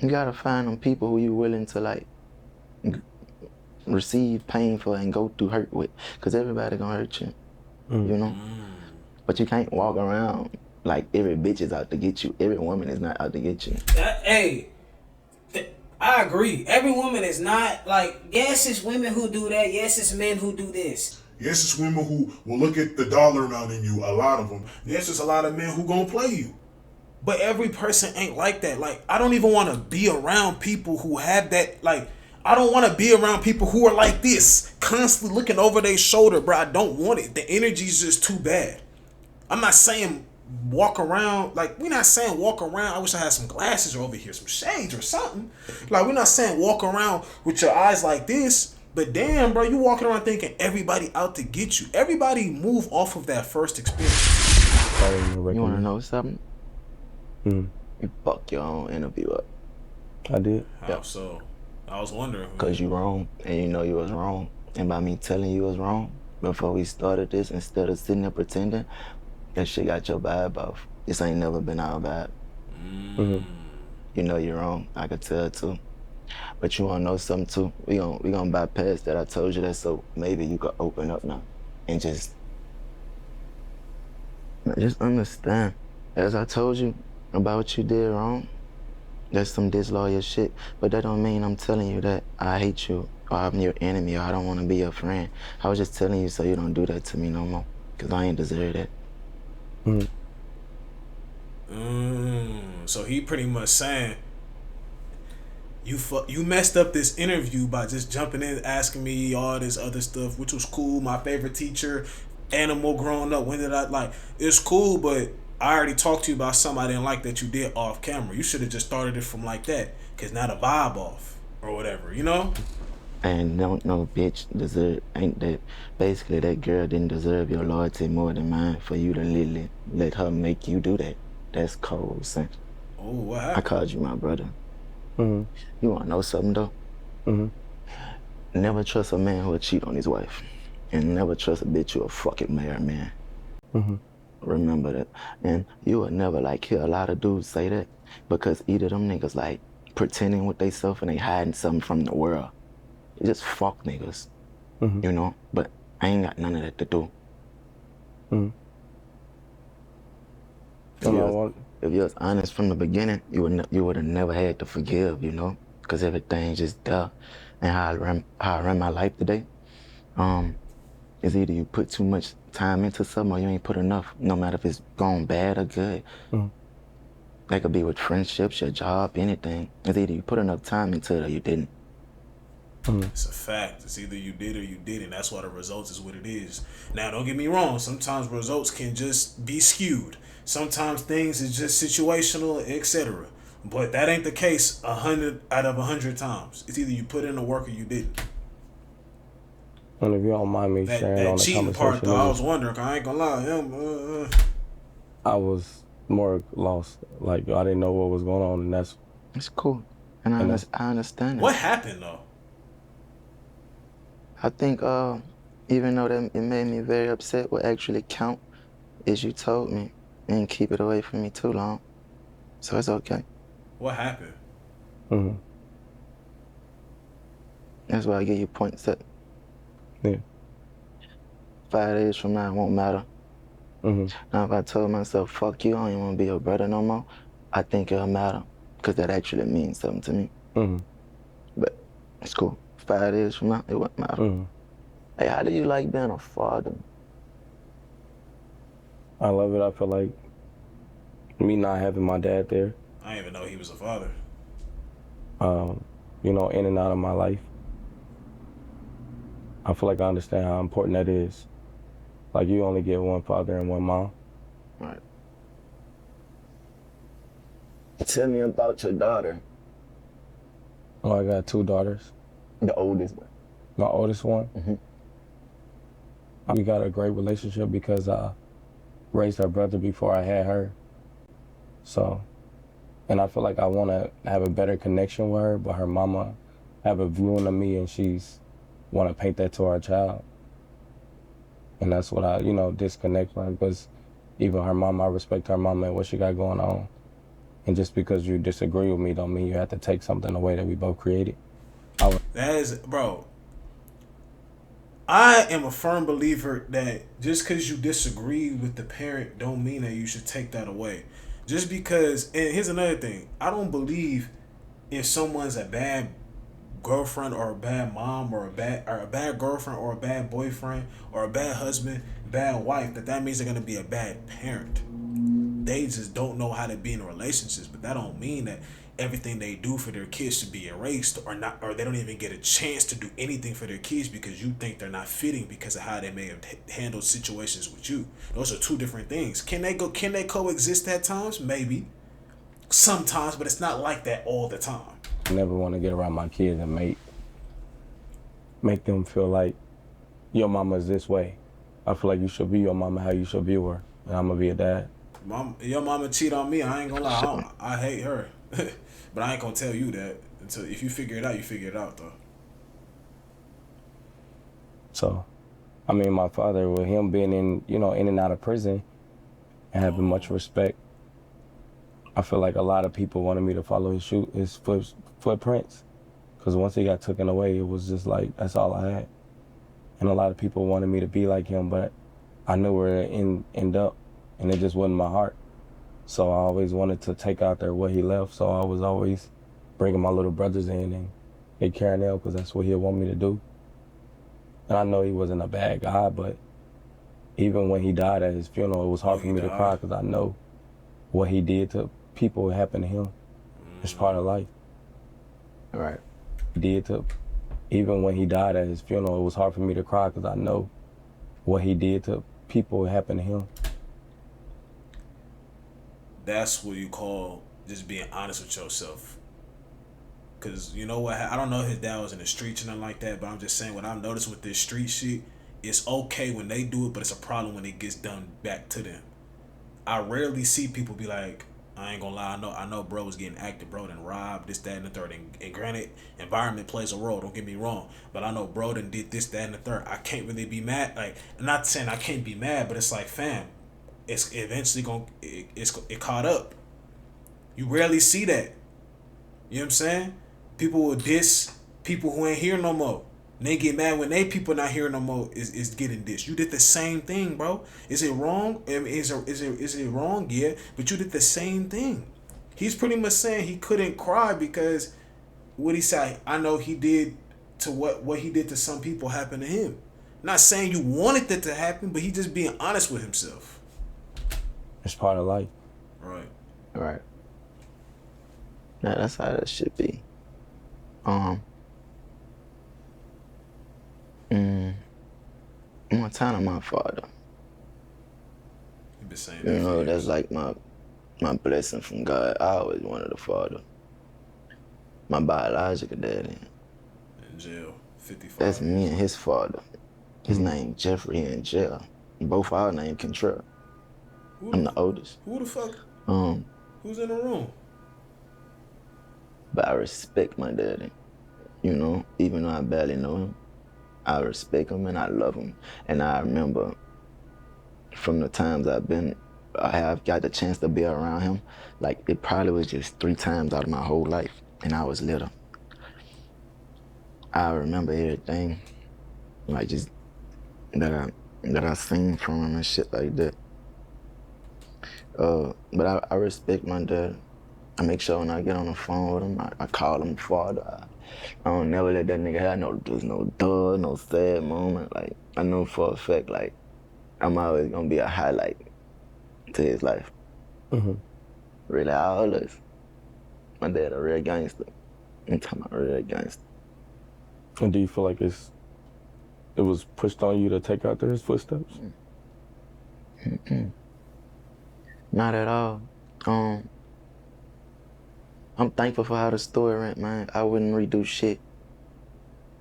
You gotta find them people who you willing to like receive pain for and go through hurt with, cause everybody gonna hurt you, you know. But you can't walk around like every bitch is out to get you. Every woman is not out to get you. Hey, I agree. Every woman is not like. Yes, it's women who do that. Yes, it's men who do this. Yes, it's women who will look at the dollar amount in you, a lot of them. Yes, it's a lot of men who gonna play you. But every person ain't like that. Like, I don't even want to be around people who have that. Like, I don't want to be around people who are like this, constantly looking over their shoulder, bro. I don't want it. The energy's just too bad. I'm not saying walk around, like, we're not saying walk around. I wish I had some glasses or over here, some shades or something. Like, we're not saying walk around with your eyes like this. But damn, bro, you walking around thinking everybody out to get you. Everybody move off of that first experience. You wanna know something? Mm. You fuck your own interview up. I did. How so? I was wondering. Cause you wrong and you know you was wrong. And by me telling you was wrong before we started this, instead of sitting there pretending, that shit got your vibe off. This ain't never been our vibe. You know you're wrong. I could tell too. But you wanna know something too? We gonna bypass that. I told you that, so maybe you could open up now and just understand. As I told you about what you did wrong, that's some disloyal shit. But that don't mean I'm telling you that I hate you or I'm your enemy or I don't want to be your friend. I was just telling you so you don't do that to me no more. Cause I ain't deserve that. So he pretty much saying you messed up this interview by just jumping in asking me all this other stuff, which was cool. My favorite teacher, animal growing up. When did I like? It's cool, but I already talked to you about something I didn't like that you did off camera. You should have just started it from like that, cause now the vibe off or whatever, you know. And no bitch deserve, ain't that, basically that girl didn't deserve your loyalty more than mine for you to literally let her make you do that. That's cold, son. Oh, what I happened? called you my brother. Mm-hmm. You wanna know something though? Mm-hmm. Never trust a man who'll cheat on his wife. And never trust a bitch who'll fucking marry man. Mm-hmm. Remember that. And you will never like hear a lot of dudes say that because either them niggas like pretending with they self and they hiding something from the world. They just fuck niggas, you know? But I ain't got none of that to do. If you was honest from the beginning, you would have never had to forgive, you know? Because everything's just there. And how I run my life today, is either you put too much time into something or you ain't put enough, no matter if it's gone bad or good. That could be with friendships, your job, anything. It's either you put enough time into it or you didn't. It's a fact. It's either you did or you didn't. That's why the results is what it is. Now, don't get me wrong. Sometimes results can just be skewed. Sometimes things is just situational, etc. But that ain't the case 100 out of 100 times. It's either you put in the work or you didn't. And if you don't mind me sharing That on the cheating part, conversation, though, I was wondering. I ain't gonna lie. I was more lost. Like, I didn't know what was going on, and that's... It's cool. And I understand it. What happened, though? I think even though that it made me very upset, what actually count is you told me and keep it away from me too long. So it's okay. What happened? That's why I give you points up. Yeah. 5 days from now, it won't matter. Now, if I told myself, fuck you, I don't even want to be your brother no more, I think it'll matter. Because that actually means something to me. But it's cool. 5 days from now, it won't matter. Hey, how do you like being a father? I love it. I feel like me not having my dad there, I didn't even know he was a father. you know, in and out of my life, I feel like I understand how important that is. Like, you only get one father and one mom. Right. Tell me about your daughter. Oh, I got 2 daughters. The oldest one. My oldest one. We got a great relationship because I raised her brother before I had her. So, and I feel like I want to have a better connection with her, but her mama have a view on me and she's want to paint that to our child. And that's what I, disconnect from, because even her mama, I respect her mama and what she got going on. And just because you disagree with me don't mean you have to take something away that we both created. That is, bro. I am a firm believer that just because you disagree with the parent don't mean that you should take that away. Just because, and here's another thing. I don't believe if someone's a bad girlfriend or a bad mom or a bad girlfriend or a bad boyfriend or a bad husband, bad wife, that means they're gonna be a bad parent. They just don't know how to be in relationships, but that don't mean that everything they do for their kids should be erased or not, or they don't even get a chance to do anything for their kids because you think they're not fitting because of how they may have handled situations with you. Those are two different things. Can they coexist at times? Maybe. Sometimes, but it's not like that all the time. I never want to get around my kids and make them feel like your mama is this way. I feel like you should be your mama how you should view her, and I'm gonna be a dad. Your mama cheat on me. I ain't gonna lie. I hate her, but I ain't gonna tell you that until if you figure it out. You figure it out though. So, I mean, my father, with him being in and out of prison and having much respect, I feel like a lot of people wanted me to follow his footprints. Because once he got taken away, it was just like, that's all I had. And a lot of people wanted me to be like him, but I knew where it end up, and it just wasn't my heart. So I always wanted to take out there what he left, so I was always bringing my little brothers in and take care of them because that's what he'd want me to do. And I know he wasn't a bad guy, but even when he died at his funeral, it was hard for me to cry because I know what he did to people what happened to him. It's part of life. Right. Even when he died at his funeral, it was hard for me to cry because I know what he did to people what happened to him. That's what you call just being honest with yourself. Cause you know what? I don't know if his dad was in the streets or nothing like that, but I'm just saying what I've noticed with this street shit, it's okay when they do it, but it's a problem when it gets done back to them. I rarely see people be like, I ain't gonna lie, I know bro was getting active, bro done robbed, this, that, and the third. And granted, environment plays a role, don't get me wrong. But I know bro done did this, that, and the third. I can't really be mad. Like, I'm not saying I can't be mad, but it's like, fam, it's eventually it caught up. You rarely see that. You know what I'm saying? People will diss people who ain't here no more. And they get mad when they people not here no more is getting dissed. You did the same thing, bro. Is it wrong? I mean, is it wrong? Yeah, but you did the same thing. He's pretty much saying he couldn't cry because what he said. I know he did to what he did to some people happened to him. Not saying you wanted that to happen, but he just being honest with himself. It's part of life. Right. Right. Now that's how that should be. Montana, my father. You've been saying that. You know, that's like my blessing from God. I always wanted a father. My biological daddy. In jail, 55. That's me and his father. His name Jeffrey in jail. Both our name Contrell. I'm the oldest. Who the fuck? Who's in the room? But I respect my daddy. You know, even though I barely know him, I respect him and I love him. And I remember from the times I have got the chance to be around him, like it probably was just 3 times out of my whole life, and I was little. I remember everything, like just that I seen from him and shit like that. But I respect my dad. I make sure when I get on the phone with him, I call him father. I don't never let that nigga have no dull, no sad moment. Like, I know for a fact, like, I'm always gonna be a highlight to his life. Mm-hmm. Really, all of us. My dad a real gangster. I'm talking about real gangster. And do you feel like it was pushed on you to take out his footsteps? Mm-mm. Not at all. I'm thankful for how the story went, man. I wouldn't redo shit.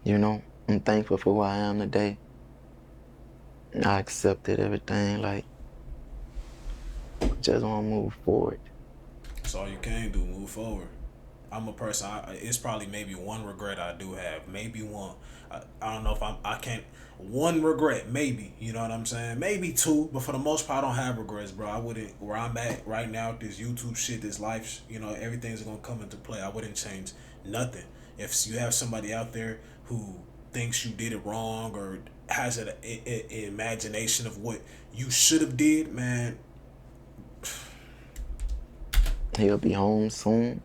You know, I'm thankful for who I am today. I accepted everything, like, just want to move forward. That's all you can do, move forward. I'm a person. It's probably maybe one regret I do have. Maybe one. I don't know if I can't. One regret, maybe. You know what I'm saying? Maybe two, but for the most part, I don't have regrets, bro. I wouldn't. Where I'm at right now, this YouTube shit, this life, everything's gonna come into play. I wouldn't change nothing. If you have somebody out there who thinks you did it wrong or has an imagination of what you should have did, man, He'll be home soon.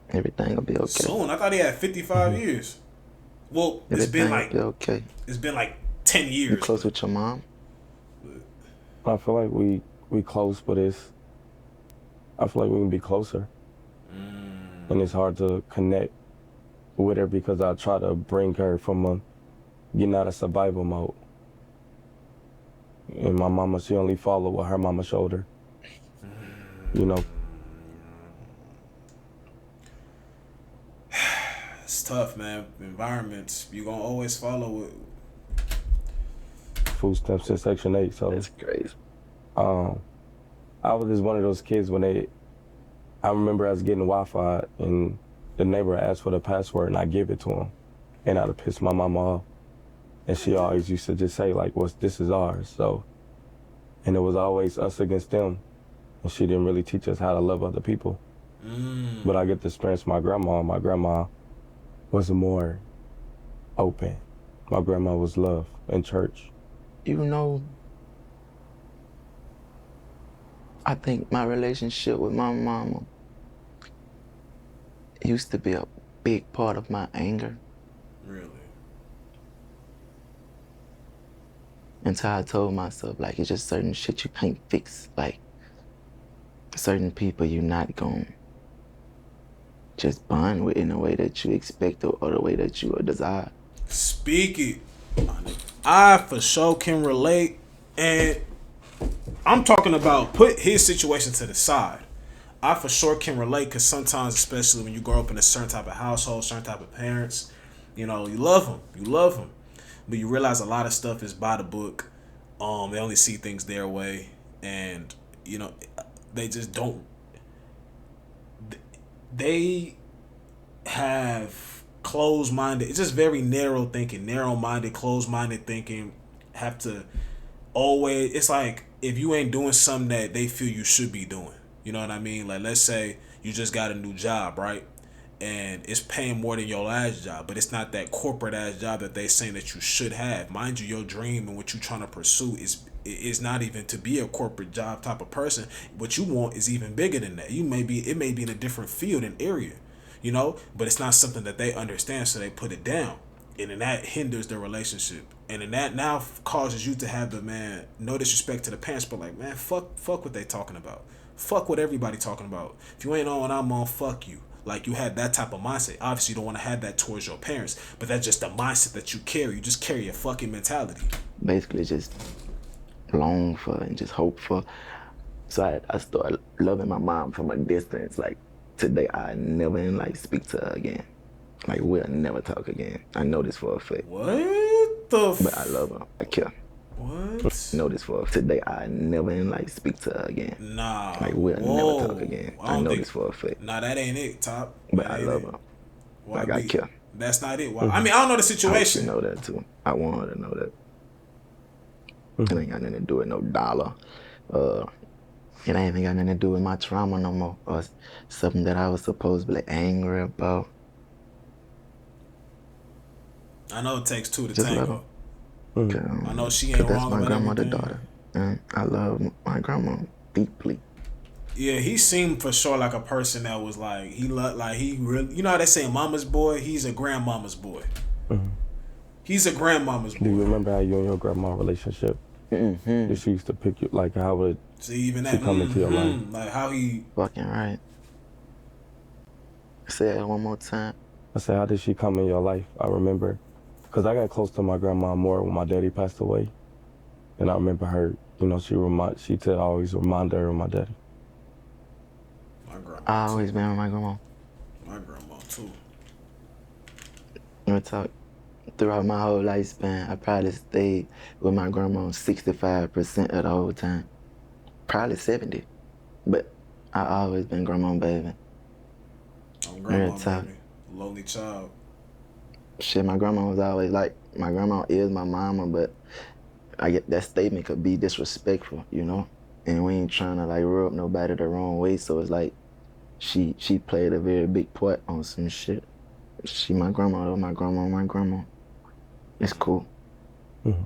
Everything will be okay. soon. I thought he had 55 years. Well, Everything will be okay. it's been like 10 You years. close with your mom? I feel like we close, but I feel like we can be closer. And it's hard to connect with her because I try to bring her from getting out of survival mode. And my mama, she only follow what her mama showed her. You know. It's tough, man. Environments, you gonna always follow it. Food stamps in Section 8, so That's crazy. I was just one of those kids I remember I was getting Wi-Fi and the neighbor asked for the password and I give it to him. And I'd have pissed my mama off. And she always used to just say like, this is ours. So, and it was always us against them. And she didn't really teach us how to love other people. But I get to experience my grandma. My grandma was more open. My grandma was love in church. I think my relationship with my mama used to be a big part of my anger. Really? Until I told myself, like, it's just certain shit you can't fix. Like, certain people you're not gonna just bond with in a way that you expect or the way that you would desire. Speak it. I for sure can relate. And I'm talking about put his situation to the side. I for sure can relate because sometimes, especially when you grow up in a certain type of household, certain type of parents, you love them, but you realize a lot of stuff is by the book. They only see things their way, and they just don't. They have closed-minded. It's just very narrow thinking, narrow-minded, closed-minded thinking. Have to always. It's like if you ain't doing something that they feel you should be doing. You know what I mean? Like, let's say you just got a new job, right? And it's paying more than your last job, but it's not that corporate ass job that they saying that you should have. Mind you, your dream and what you're trying to pursue is not even to be a corporate job type of person. What you want is even bigger than that. It may be in a different field and area, but it's not something that they understand, so they put it down. And then that hinders the relationship. And then that now causes you to have no disrespect to the parents, but like, man, fuck what they talking about. Fuck what everybody talking about. If you ain't on what I'm on, fuck you. Like, you had that type of mindset. Obviously, you don't want to have that towards your parents, but that's just the mindset that you carry. You just carry a fucking mentality. Basically, just long for and just hope for. So I started loving my mom from a distance. Like, today, I never speak to her again. Like, we'll never talk again. I know this for a fact. What the But I love her. I care. What? Know this for today. I never speak to her again. Nah. Like, we'll never talk again. I know this for a fact. Nah, that ain't it, Top. But I love her. Like, I care. That's not it. Why? I mean, I don't know the situation. I know that too. I want her to know that. It ain't got nothing to do with no dollar. It ain't even got nothing to do with my trauma no more. Or something that I was supposed to be angry about. I know it takes two to Just tango. I know she ain't Cause that's wrong my about grandmother's everything. daughter. And I love my grandma deeply. Yeah, he seemed for sure like a person that was like, he really, how they say mama's boy? He's a grandmama's boy. He's a grandmama's boy. Do you remember how you and your grandma relationship? That she used to pick you, like how would See, even she that, come into your life? like how he, Fucking right. Say it one more time. I said, how did she come in your life? I remember, because I got close to my grandma more when my daddy passed away. And I remember her, she always remind her of my daddy. my grandma. I always been with my grandma. My grandma too. Real talk. Throughout my whole lifespan, I probably stayed with my grandma 65% of the whole time. Probably 70. But I always been grandma baby. grandma Every made time. me. Lonely child. Shit, my grandma was always like, my grandma is my mama, but I get that statement could be disrespectful, you know? And we ain't trying to like rub nobody the wrong way. So it's like she played a very big part on some shit. She my grandma though, my grandma, my grandma. It's cool. Mhm.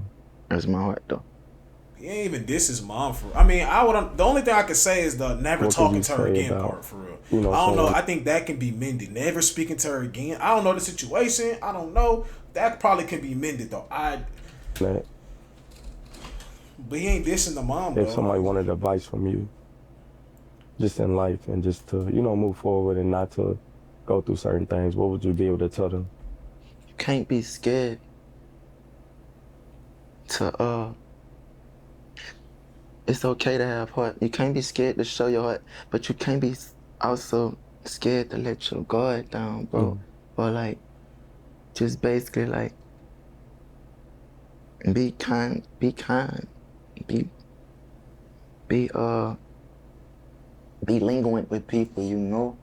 That's my heart though. He ain't even diss his mom for. I mean, I would. The only thing I could say is the never What could talking you to her say again about, part for real. you know, I don't know. someone? I think that can be mended. Never speaking to her again. I don't know the situation. I don't know. That probably can be mended though. That But he ain't dissing the mom if though. somebody Like, wanted advice from you, just in life and just to, you know, move forward and not to go through certain things, what would you be able to tell them? You can't be scared to it's okay to have heart. You can't be scared to show your heart, but you can't be also scared to let your guard down, bro. Mhm. Or like just basically like be kind, be kind, be be uh be linguant with people, you know,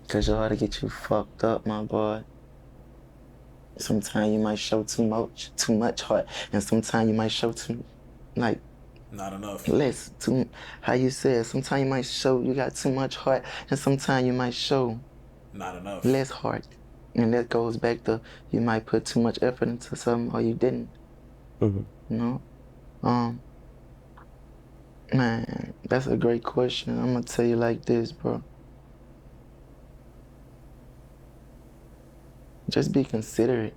cause you ought to get you fucked up, my boy. Sometimes you might show too much heart, and sometimes you might show too like not enough. less. Too how you said. Sometimes you might show you got too much heart, and sometimes you might show Not enough. less heart. And that goes back to you might put too much effort into something or you didn't, Mhm. you know? Um, man, that's a great question. I'm gonna tell you like this, bro. Just be considerate,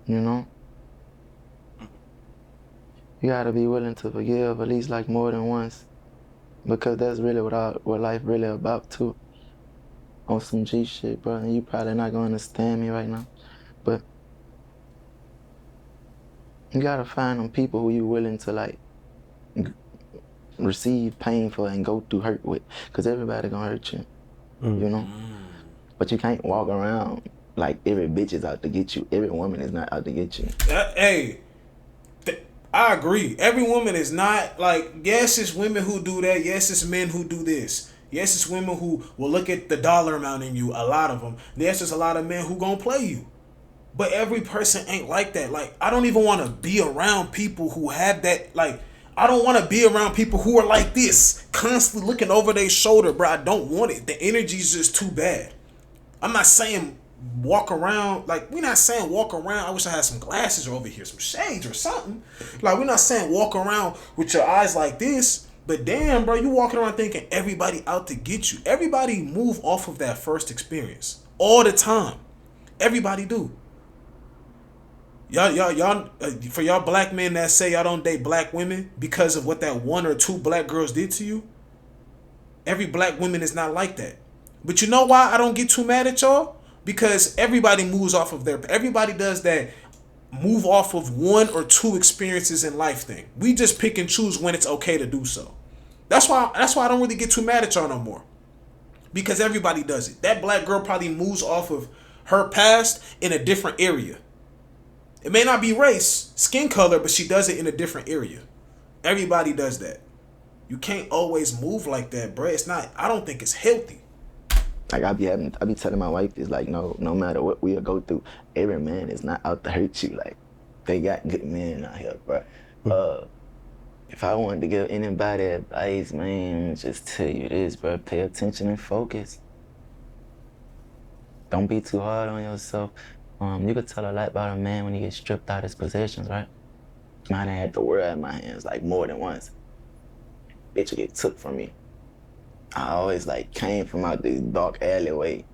you know? You gotta be willing to forgive at least like more than once. Because that's really what life really about too. On some G shit, bro. And you probably not gonna understand me right now. But you gotta find them people who you willing to like receive pain for and go through hurt with. Cause everybody gonna hurt you, you know? But you can't walk around like every bitch is out to get you. Every woman is not out to get you. Hey, I agree. Every woman is not like. Yes, it's women who do that. Yes, it's men who do this. Yes, it's women who will look at the dollar amount in you. A lot of them. Yes, there's a lot of men who gonna play you. But every person ain't like that. Like, I don't even want to be around people who have that. Like, I don't want to be around people who are like this, constantly looking over their shoulder, bro. I don't want it. The energy's just too bad. I'm not saying walk around like we're not saying walk around. I wish I had some glasses over here, some shades or something. Like, we're not saying walk around with your eyes like this. But damn, bro, you walking around thinking everybody out to get you. Everybody move off of that first experience all the time. Everybody do. Y'all, for y'all black men that say y'all don't date black women because of what that one or two black girls did to you, every black woman is not like that. But you know why I don't get too mad at y'all? Because everybody moves off of everybody does that move off of one or two experiences in life thing. We just pick and choose when it's okay to do so. That's why I don't really get too mad at y'all no more. Because everybody does it. That black girl probably moves off of her past in a different area. It may not be race, skin color, but she does it in a different area. Everybody does that. You can't always move like that, bro. It's not. I don't think it's healthy. Like I be telling my wife, it's like no matter what we'll go through, every man is not out to hurt you. Like they got good men out here, bro. If I wanted to give anybody advice, man, just tell you this, bro. Pay attention and focus. Don't be too hard on yourself. You could tell a lot about a man when he gets stripped out his possessions, right? Mine had the world in my hands like more than once. Bitch would get took from me. I always like came from out this dark alleyway,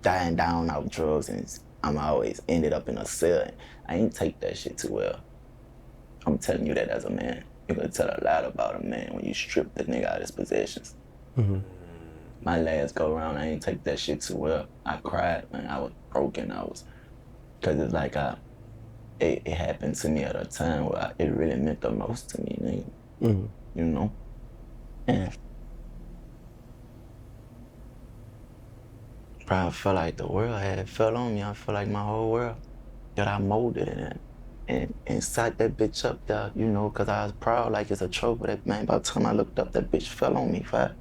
dying down out drugs, and I'm always ended up in a cell. And I ain't take that shit too well. I'm telling you that as a man. You can tell a lot about a man when you strip the nigga out of his possessions. Mm-hmm. My last go around, I ain't take that shit too well. I cried, man. I was broken. Cause it's like it happened to me at a time where it really meant the most to me, nigga. Mm-hmm. You know? And probably felt like the world had fell on me. I feel like my whole world that I molded in and sat that bitch up there, you know, cause I was proud like it's a trophy that man, by the time I looked up, that bitch fell on me, fat.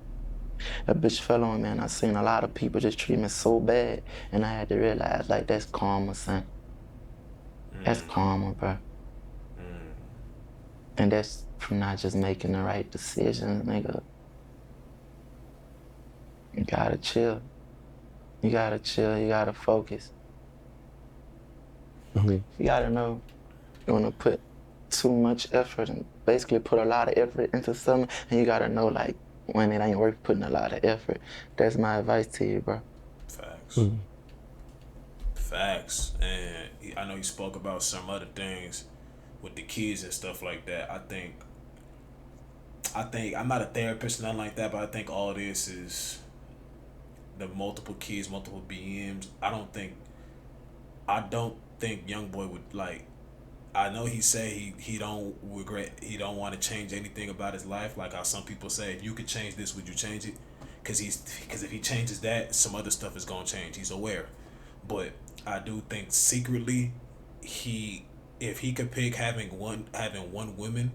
That bitch fell on me, and I seen a lot of people just treat me so bad, and I had to realize, like, that's karma, son. That's karma, bro. And that's from not just making the right decisions, nigga. You gotta chill. You gotta chill. You gotta focus. You gotta know you wanna put too much effort and basically put a lot of effort into something, and you gotta know, like, when it ain't worth putting a lot of effort. That's my advice to you, bro. Facts. Facts. And I know you spoke about some other things with the kids and stuff like that. I think I'm not a therapist, nothing like that, but I think all this is the multiple kids, multiple BMs. I don't think YoungBoy would like. I know he said he don't regret, he don't want to change anything about his life. Like how some people say, if you could change this, would you change it? Because if he changes that, some other stuff is gonna change. He's aware, but I do think secretly, if he could pick having one woman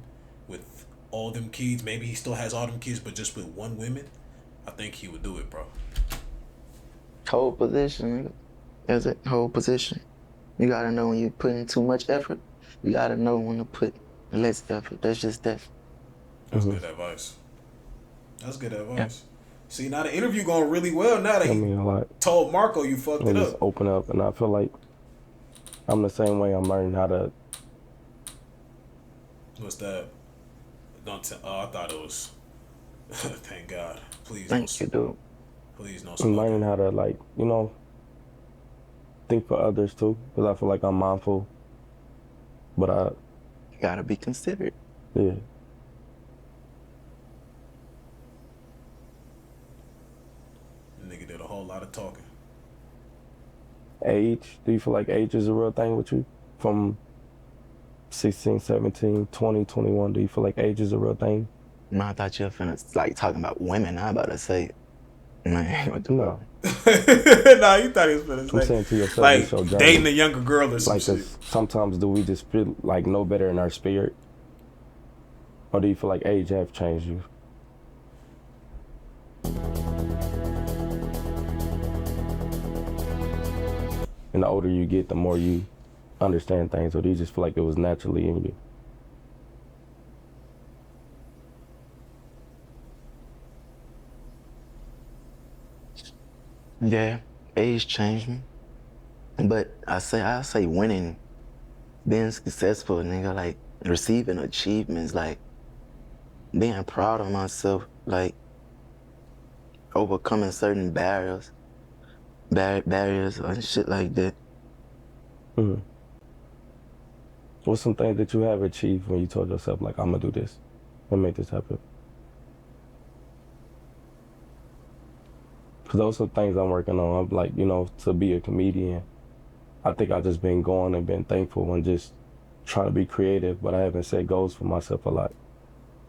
with all them kids, maybe he still has all them kids, but just with one woman, I think he would do it, bro. Hold position, nigga. That's it. Hold position. You gotta know when you're putting too much effort. You gotta know when to put less effort. That's just that. That's good advice. That's good advice. Yeah. See, now the interview going really well. Now that he told Marco you fucked it up. Just open up, and I feel like I'm the same way. I'm learning how to. What's that? Don't tell. Oh, I thought it was. Thank God. Please. Thank you, dude. Please, no. I'm learning how to, like, think for others too, because I feel like I'm mindful. But you gotta be considerate. Yeah. Nigga did a whole lot of talking. Age? Do you feel like age is a real thing with you? From 16, 17, 20, 21, do you feel like age is a real thing? No, I thought you were finna, like, talking about women. I'm about to say, man, what the no. Nah, you thought he was finna say. I'm saying to yourself, like, your dating a younger girl or some shit. Sometimes do we just feel like know better in our spirit? Or do you feel like age have changed you? And the older you get, the more you understand things, or do you just feel like it was naturally in you? Yeah, age changed me. But I say winning, being successful, nigga, like receiving achievements, like being proud of myself, like overcoming certain barriers and shit like that. Mm-hmm. What's some things that you have achieved when you told yourself, like, I'm gonna do this and make this happen? Because those are things I'm working on. I'm like, to be a comedian, I think I've just been going and been thankful and just trying to be creative, but I haven't set goals for myself a lot.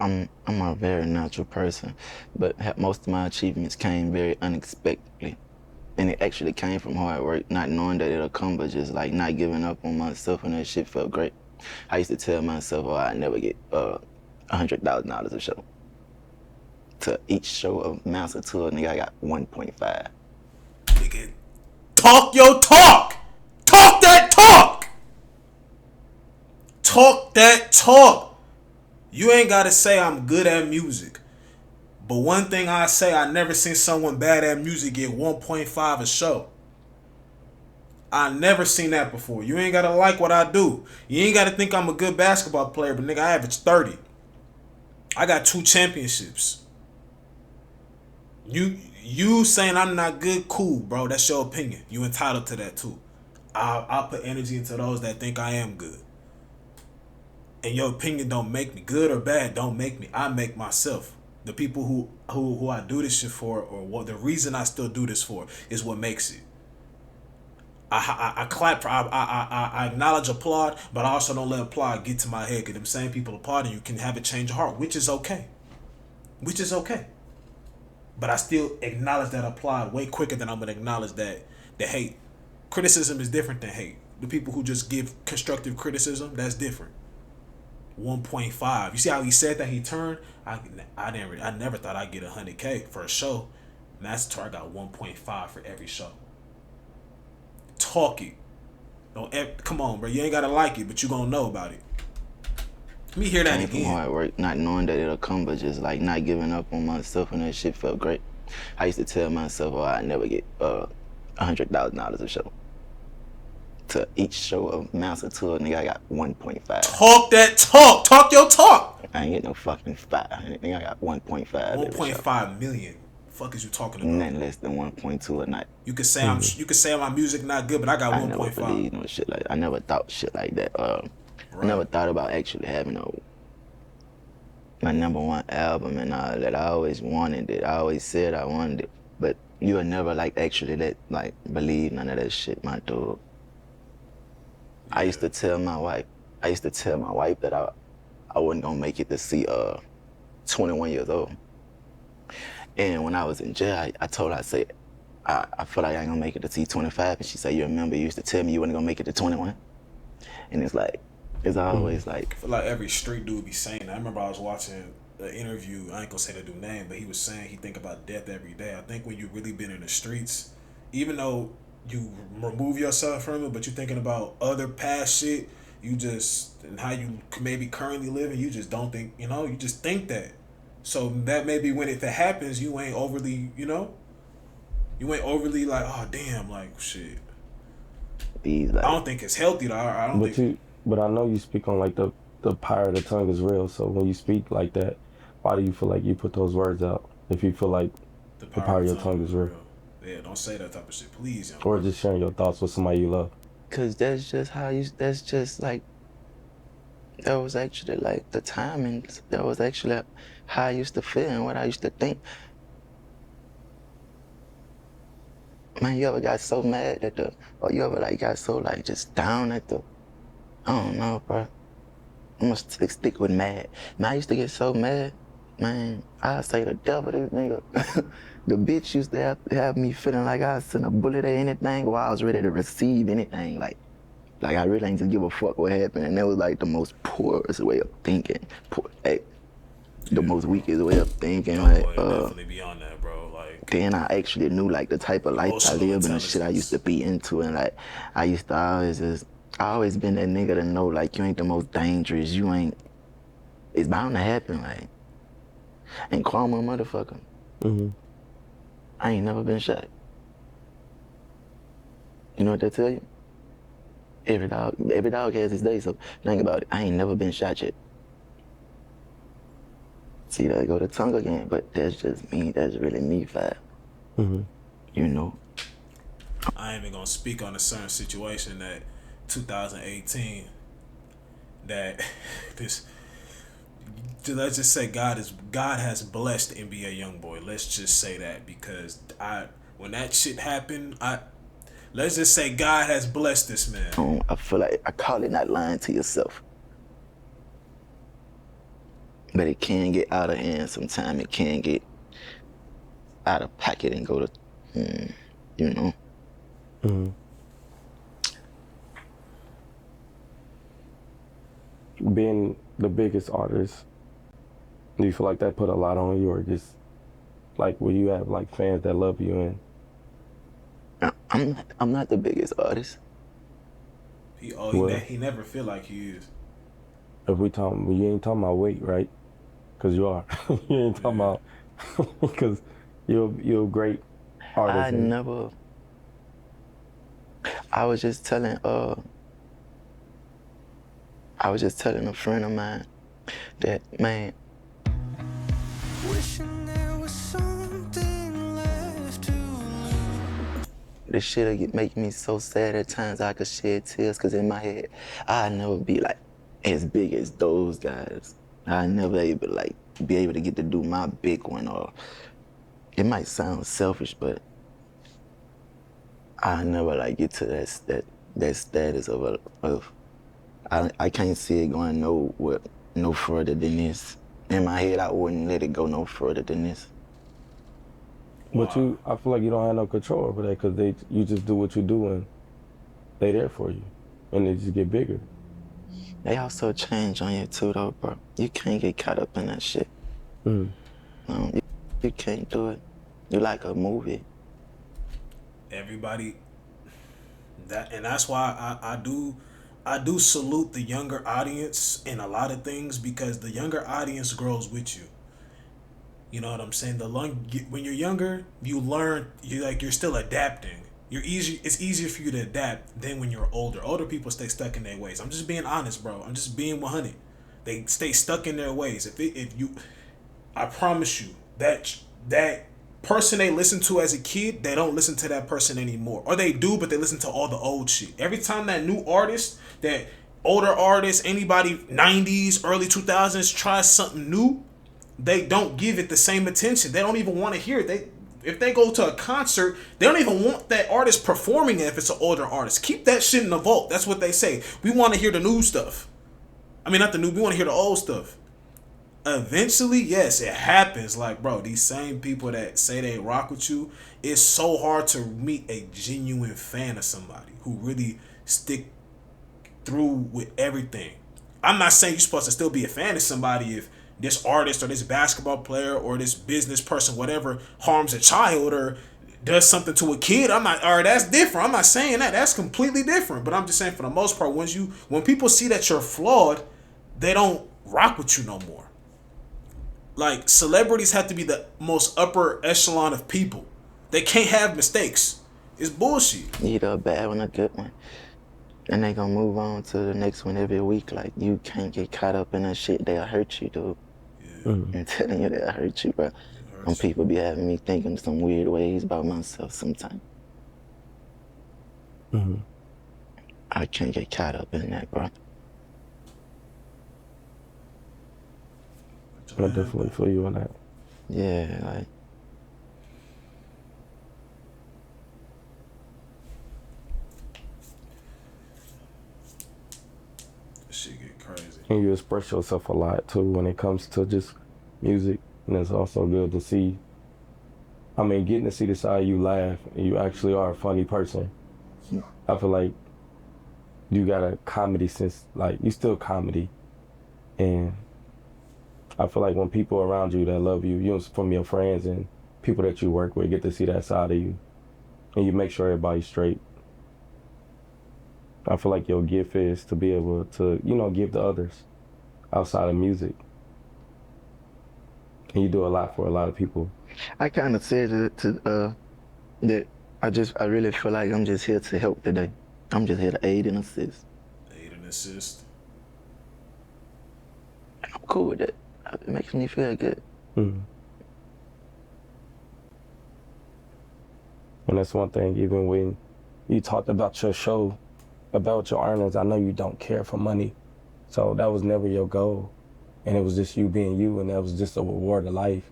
I'm a very natural person, but most of my achievements came very unexpectedly. And it actually came from hard work, not knowing that it'll come, but just like not giving up on myself, and that shit felt great. I used to tell myself, oh, I never get $100,000 a show. To each show of Master Tour, nigga, I got 1.5. Nigga, talk your talk! Talk that talk! Talk that talk! You ain't gotta say I'm good at music. But one thing I say, I never seen someone bad at music get 1.5 a show. I never seen that before. You ain't gotta like what I do. You ain't gotta think I'm a good basketball player, but nigga, I average 30. I got 2 championships. You saying I'm not good, cool, bro. That's your opinion. You entitled to that too. I'll put energy into those that think I am good. And your opinion don't make me good or bad. Don't make me. I make myself. The people who I do this shit for, or what the reason I still do this for, is what makes it. I clap for, I acknowledge, applaud, but I also don't let applaud get to my head, because them same people applauding you can have a change of heart, which is okay. Which is okay. But I still acknowledge that applaud way quicker than I'm going to acknowledge that the hate. Criticism is different than hate. The people who just give constructive criticism, that's different. 1.5. You see how he said that he turned? I never thought I'd get 100K for a show. And that's I got 1.5 for every show. Talk it. Don't come on, bro. You ain't gotta like it, but you gonna know about it. Let me hear that Came from again. hard work, not knowing that it'll come, but just like not giving up on myself, and that shit felt great. I used to tell myself, oh, I'd never get $100,000 a show. To each show amounts to a nigga, I got 1.5. Talk that talk. Talk your talk. I ain't get no fucking 5. Nigga, I got 1.5 every show. 1.5 million. Fuck is you talking about? Nothing less than 1.2 a night. You could say my music not good, but I got I never 1.5. believed no shit like that. I never thought shit like that. I never thought about actually having my #1 album and all that. I always wanted it. I always said I wanted it. But you would never actually believe none of that shit, my dog. Yeah. I used to tell my wife that I wasn't gonna make it to see 21 years old. And when I was in jail, I told her, I feel like I ain't gonna make it to see 25. And she said, you remember you used to tell me you wasn't gonna make it to 21? And it's always like... I feel like every street dude be saying that. I remember I was watching an interview, I ain't gonna say the dude's name, but he was saying he think about death every day. I think when you really been in the streets, even though you remove yourself from it, but you thinking about other past shit, and how you maybe currently living, you just don't think, you just think that. So that maybe if it happens, you ain't overly, you ain't overly like, oh damn, like shit. I don't think it's healthy though. But I know you speak on like the power of the tongue is real. So when you speak like that, why do you feel like you put those words out? If you feel like the power of your tongue is real. Yeah, don't say that type of shit, please. Or just sharing your thoughts with somebody you love. Cause that was actually like the timing. That was actually how I used to feel and what I used to think. Man, you ever got so mad or you ever got so just down at I don't know, bro. I'm gonna stick with mad. Man, I used to get so mad, man. I'd say the devil, this nigga. The bitch used to have me feeling like I sent a bullet at anything or I was ready to receive anything. Like I really ain't just give a fuck what happened. And that was the most poorest way of thinking. The most weakest way of thinking. Definitely be on that, bro. Then I actually knew the type of life I live and the shit I used to be into. And I used to always been that nigga to know you ain't the most dangerous. You ain't, it's bound to happen. And call my motherfucker. Mm-hmm. I ain't never been shot. You know what they tell you? Every dog has his day, so think about it. I ain't never been shot yet. See, there go the tongue again, but that's just me. That's really me, Fab. Mm-hmm. You know? I ain't even gonna speak on a certain situation that 2018 that let's just say God has blessed NBA YoungBoy. Let's just say that because when that shit happened, let's just say God has blessed this man. I feel like I call it not lying to yourself. But it can get out of hand sometimes. It can get out of pocket and go to, you know. Mm-hmm. Being the biggest artist, do you feel like that put a lot on you, or just will you have fans that love you? And I'm not the biggest artist. He never feel like he is. If you ain't talking about weight, right? Because you are. You ain't talking about because you're a great artist. I was just telling a friend of mine that, man, wishing there was something left to lose. This shit'll make me so sad at times I could shed tears, because in my head, I'd never be as big as those guys. I'd never be able to get to do my big one, or it might sound selfish, but I never get to that status of I can't see it going no further than this. In my head, I wouldn't let it go no further than this. But I feel like you don't have no control over that, because you just do what you do and they there for you, and they just get bigger. They also change on you too, though, bro. You can't get caught up in that shit. Mm. You can't do it. You like a movie. Everybody and that's why I do salute the younger audience in a lot of things because the younger audience grows with you. You know what I'm saying? When you're younger, you learn. You're still adapting. You're easy. It's easier for you to adapt than when you're older. Older people stay stuck in their ways. I'm just being honest, bro. I'm just being 100. They stay stuck in their ways. If you, I promise you that person they listen to as a kid, they don't listen to that person anymore, or they do, but they listen to all the old shit. Every time that new artist, that older artist, anybody 90s, early 2000s tries something new, they don't give it the same attention. They don't even want to hear it. If they go to a concert, they don't even want that artist performing it if it's an older artist. Keep that shit in the vault. That's what they say. We want to hear the new stuff. I mean, not the new. We want to hear the old stuff. Eventually, yes, it happens. Like, bro, these same people that say they rock with you, it's so hard to meet a genuine fan of somebody who really stick through with everything. I'm not saying you're supposed to still be a fan of somebody if this artist or this basketball player or this business person, whatever, harms a child or does something to a kid. I'm not, or that's different. I'm not saying that. That's completely different. But I'm just saying for the most part, when people see that you're flawed, they don't rock with you no more. Like, celebrities have to be the most upper echelon of people. They can't have mistakes. It's bullshit. Either a bad one or a good one. And they gonna move on to the next one every week. Like, you can't get caught up in that shit. They'll hurt you, dude. Yeah. I'm telling you, they'll hurt you, bro. Some people be having me thinking some weird ways about myself sometimes. Mm-hmm. I can't get caught up in that, bro. I definitely feel you on that. Yeah, like, Shit get crazy. And you express yourself a lot too when it comes to just music. And it's also good to see, I mean, getting to see the side you laugh and you actually are a funny person. I feel like you got a comedy sense, like you still comedy. And I feel like when people around you that love you, from your friends and people that you work with, get to see that side of you. And you make sure everybody's straight. I feel like your gift is to be able to, give to others outside of music. And you do a lot for a lot of people. I kind of said that I really feel like I'm just here to help today. I'm just here to aid and assist. Aid and assist. And I'm cool with it. It makes me feel good. Mm. And that's one thing, even when you talked about your show, about your earnings, I know you don't care for money. So that was never your goal. And it was just you being you, and that was just a reward of life.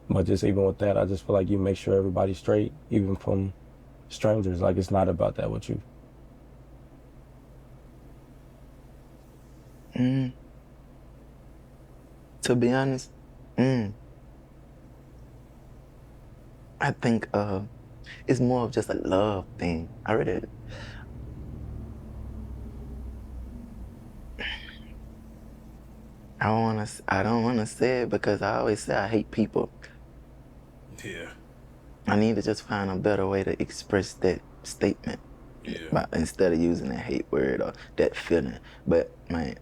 But just even with that, I just feel like you make sure everybody's straight, even from strangers. Like, it's not about that with you. To be honest, I think it's more of just a love thing. I don't wanna say it because I always say I hate people. Yeah. I need to just find a better way to express that statement. Yeah. Instead of using that hate word or that feeling. But man,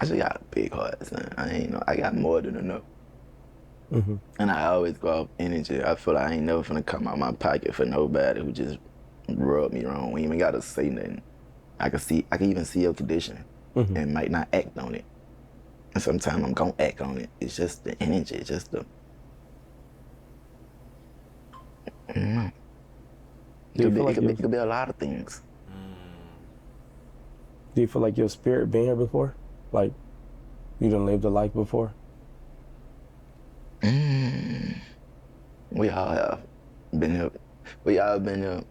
I just got a big heart, son. I got more than enough. Mm-hmm. And I always go off energy. I feel like I ain't never finna come out my pocket for nobody who just rub me wrong. We even gotta say nothing. I can even see your condition and might not act on it. And sometimes I'm gonna act on it. It's just the energy, it's just the I don't know. It could be a lot of things. Do you feel like your spirit been here before? Like, you done lived a life before? We all have been here. We all been here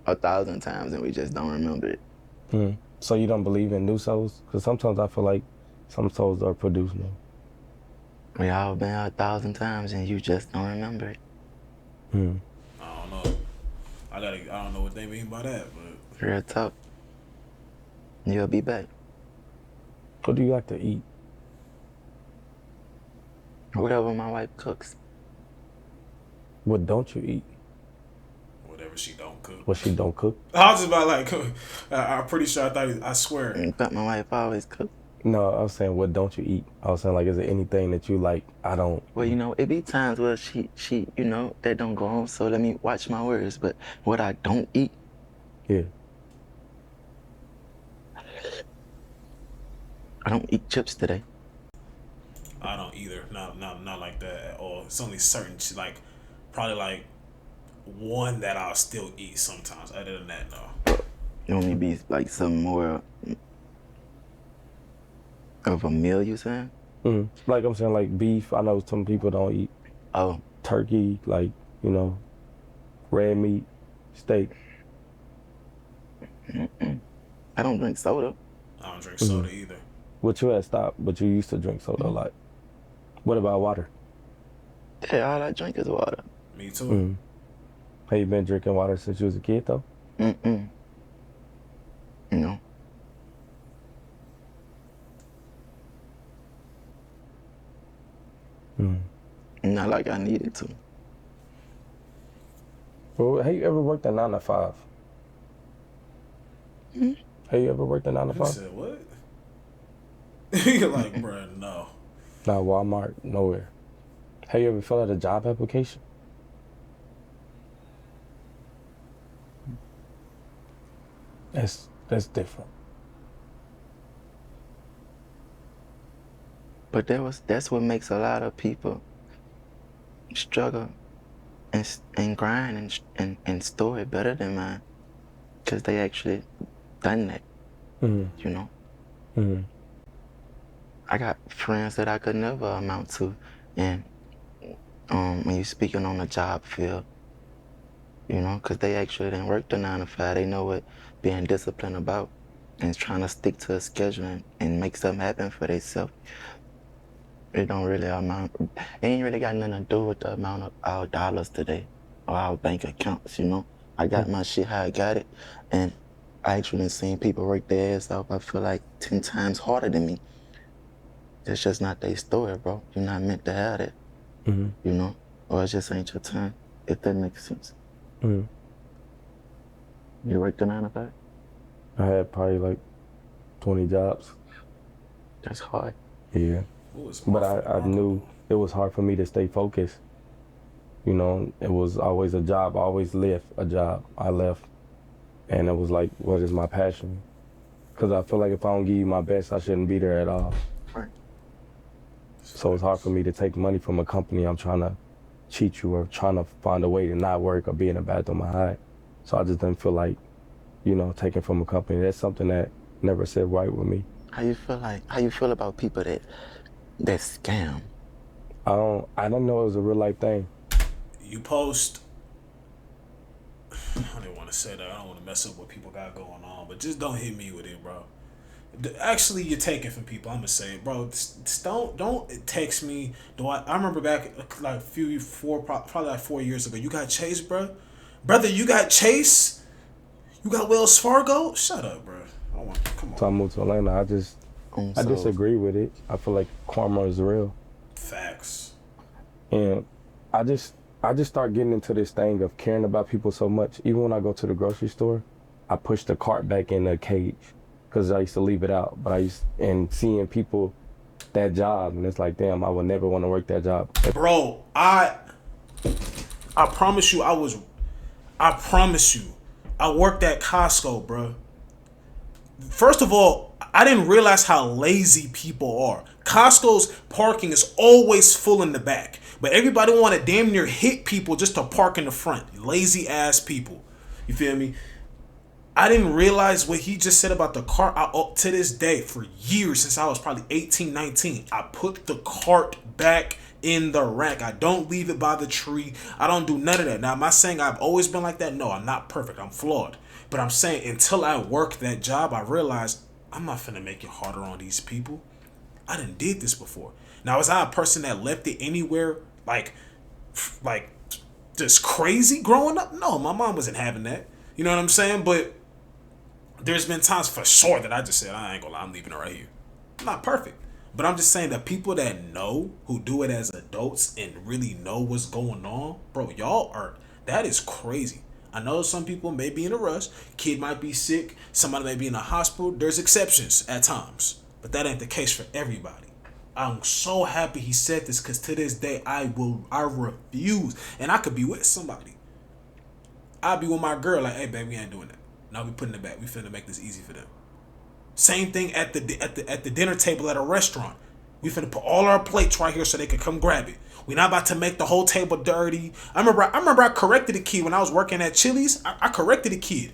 1,000 times and we just don't remember it. So you don't believe in new souls? Because sometimes I feel like some souls are produced new. We all been here 1,000 times and you just don't remember it. I don't know. I don't know what they mean by that, but Real talk. You'll be back. What do you like to eat? Whatever my wife cooks. What don't you eat? Whatever she don't cook. What she don't cook? I was just about like, I'm pretty sure I swear. In fact, my wife always cooks. No, I was saying, what don't you eat? I was saying, like, is there anything that you like? I don't. Well, you know, it be times where she, you know, that don't go on. So let me watch my words. But what I don't eat, Yeah. I don't eat chips today. I don't either. Not like that at all. It's only certain like probably like one that I'll still eat sometimes. Other than that, no. It only be like some more of a meal, you saying? Like I'm saying, like beef. I know some people don't eat Oh, turkey, like, you know, red meat, steak. I don't drink soda. I don't drink soda either. What you had stopped, but you used to drink soda a lot. What about water? Yeah, all I drink is water. Me too. Have you been drinking water since you was a kid, though? You know, not like I needed to. Well, have you ever worked a 9 to 5? Have you ever worked a 9 to He 5? said what? You're like, bruh, no. Not Walmart, nowhere. Have you ever filled out a job application? That's different. But that's what makes a lot of people struggle and grind and store it better than mine, because they actually done that. You know, I got friends that I could never amount to, and when you're speaking on the job field, you know, because they actually didn't work the 9 to 5, they know what being disciplined about and trying to stick to a schedule and make something happen for themselves. It don't really amount, it ain't really got nothing to do with the amount of our dollars today or our bank accounts, you know. I got my shit how I got it, and I actually seen people work their ass off, I feel like 10 times harder than me. That's just not their story, bro. You're not meant to have that, you know, or it just ain't your time, if that makes sense. You worked a 9 to 5? I had probably like 20 jobs. That's hard. Yeah. But I knew it was hard for me to stay focused. You know, it was always a job. I always left a job. I left. And it was like, what is my passion? Because I feel like if I don't give you my best, I shouldn't be there at all. Right. So it's hard for me to take money from a company I'm trying to cheat you or trying to find a way to not work or be in the bathroom I hide. So I just didn't feel like, you know, taking from a company. That's something that never sit right with me. How you feel about people that scam? I don't know it was a real life thing. You post. I don't want to say that. I don't want to mess up what people got going on, but just don't hit me with it, bro. Actually, you're taking from people. I'm gonna say it, bro. Don't text me. I remember back like probably like 4 years ago. You got Chase, bro. Brother, you got Chase. You got Wells Fargo. Shut up, bro. Come on. So I moved to Atlanta. I disagree with it. I feel like karma is real. Facts. And I just start getting into this thing of caring about people so much. Even when I go to the grocery store, I push the cart back in the cage because I used to leave it out. But and seeing people that job, and it's like, damn, I would never want to work that job. Bro, I promise you, I worked at Costco, bro. First of all, I didn't realize how lazy people are. Costco's parking is always full in the back, but everybody want to damn near hit people just to park in the front. Lazy ass people. You feel me? I didn't realize what he just said about the cart. To this day, for years, since I was probably 18, 19, I put the cart back in the rack. I don't leave it by the tree. I don't do none of that. Now, am I saying I've always been like that? No, I'm not perfect. I'm flawed. But I'm saying until I worked that job, I realized I'm not finna make it harder on these people. I done did this before. Now, was I a person that left it anywhere like just crazy growing up? No, my mom wasn't having that. You know what I'm saying? But There's been times for sure that I just said, I ain't gonna lie, I'm leaving it right here. I'm not perfect. But I'm just saying the people that know, who do it as adults and really know what's going on, bro, that is crazy. I know some people may be in a rush. Kid might be sick. Somebody may be in a hospital. There's exceptions at times. But that ain't the case for everybody. I'm so happy he said this because to this day, I refuse. And I could be with somebody. I'll be with my girl like, hey, baby, we ain't doing that. Now we putting it back. We finna make this easy for them. Same thing at the dinner table at a restaurant. We finna put all our plates right here so they can come grab it. We not about to make the whole table dirty. I remember I corrected a kid when I was working at Chili's. I corrected a kid.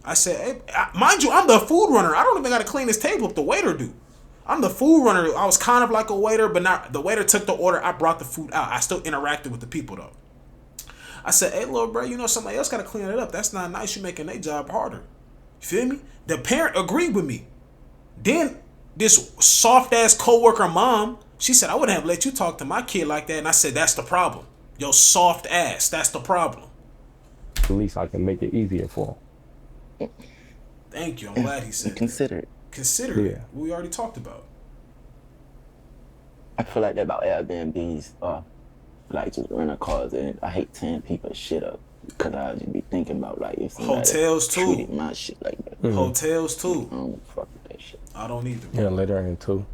I said, hey, mind you, I'm the food runner. I don't even got to clean this table if the waiter do. I'm the food runner. I was kind of like a waiter, but not the waiter took the order. I brought the food out. I still interacted with the people though. I said, hey, little bro, you know somebody else got to clean it up. That's not nice. You making their job harder. You feel me? The parent agreed with me. Then this soft ass coworker mom, she said, I wouldn't have let you talk to my kid like that. And I said, that's the problem. Yo, soft ass. That's the problem. At least I can make it easier for him. Thank you. I'm glad he said Consider it. Consider it. What we already talked about. I feel like that about Airbnbs or like just rental cars, and I hate tearing people's shit up because I just be thinking about like if somebody hotels too. treated my shit like that. Mm-hmm. Hotels too. I don't fuck with that shit. I don't either. Yeah, littering too.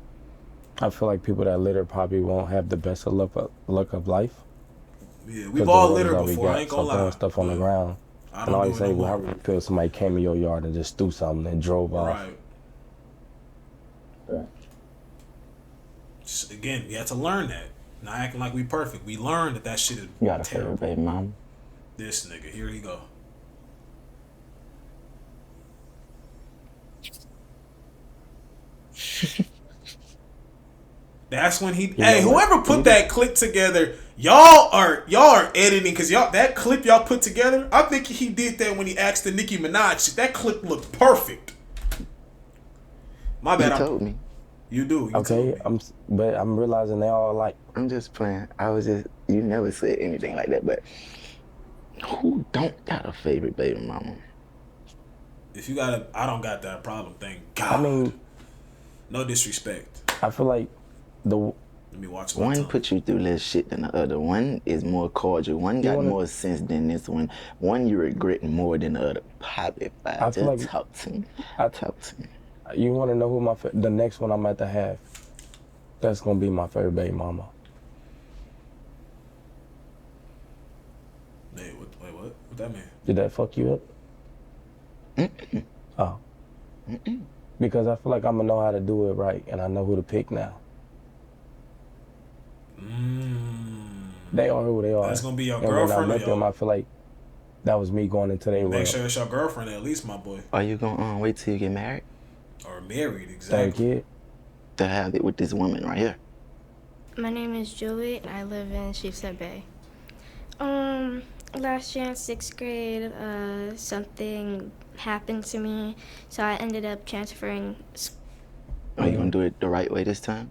I feel like people that litter probably won't have the best of luck of life. Yeah, we've all littered before. I ain't gonna lie. Stuff on the ground. I and all you say, no well, how do you feel somebody came in your yard and just threw something and drove off? Right. Just, again, we had to learn that. Not acting like we perfect. We learned that shit is You got a terrible. favorite baby mama? This nigga, here he go. That's when he. Hey, whoever put that clip together, y'all are editing because that clip y'all put together. I think he did that when he asked the Nicki Minaj shit. That clip looked perfect. My bad. You told me. You do. You okay, but I'm realizing they all like. I'm just playing. You never said anything like that, but who don't got a favorite baby mama? If you got I don't got that problem. Thank God. I mean, no disrespect. I feel like Let me watch my one tongue. put you through less shit than the other. One is more cordial. One got more sense than this one. One you regretting more than the other. Probably five. I feel Just like talk to me. Talk to me. You want to know who the next one I'm about to have? That's gonna be my favorite baby mama. Hey, wait, what? What that mean? Did that fuck you up? Mm-mm. Oh. Mm-mm. Because I feel like I'm gonna know how to do it right, and I know who to pick now. They are who they are. That's gonna be your and girlfriend. When I met them, I feel like that was me going into their world. Make sure it's your girlfriend at least, my boy. Are you gonna wait till you get married? Or married, exactly. Thank you. To have it with this woman right here. My name is Julie, and I live in Sheepshead Bay. Last year in 6th grade, something happened to me, so I ended up transferring. Are you gonna do it the right way this time?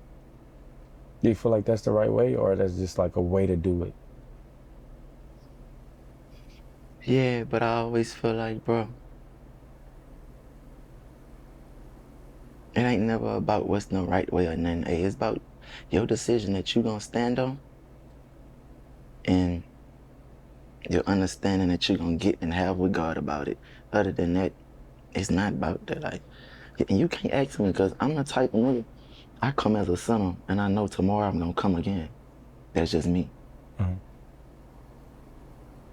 Do you feel like that's the right way, or that's just like a way to do it? Yeah, but I always feel like, bro, it ain't never about what's the right way or nothing. Hey, it's about your decision that you gonna stand on and your understanding that you gonna get and have with God about it. Other than that, it's not about that. Like, and you can't ask me because I'm the type of nigga, I come as a sinner and I know tomorrow I'm gonna come again. That's just me. Mm-hmm.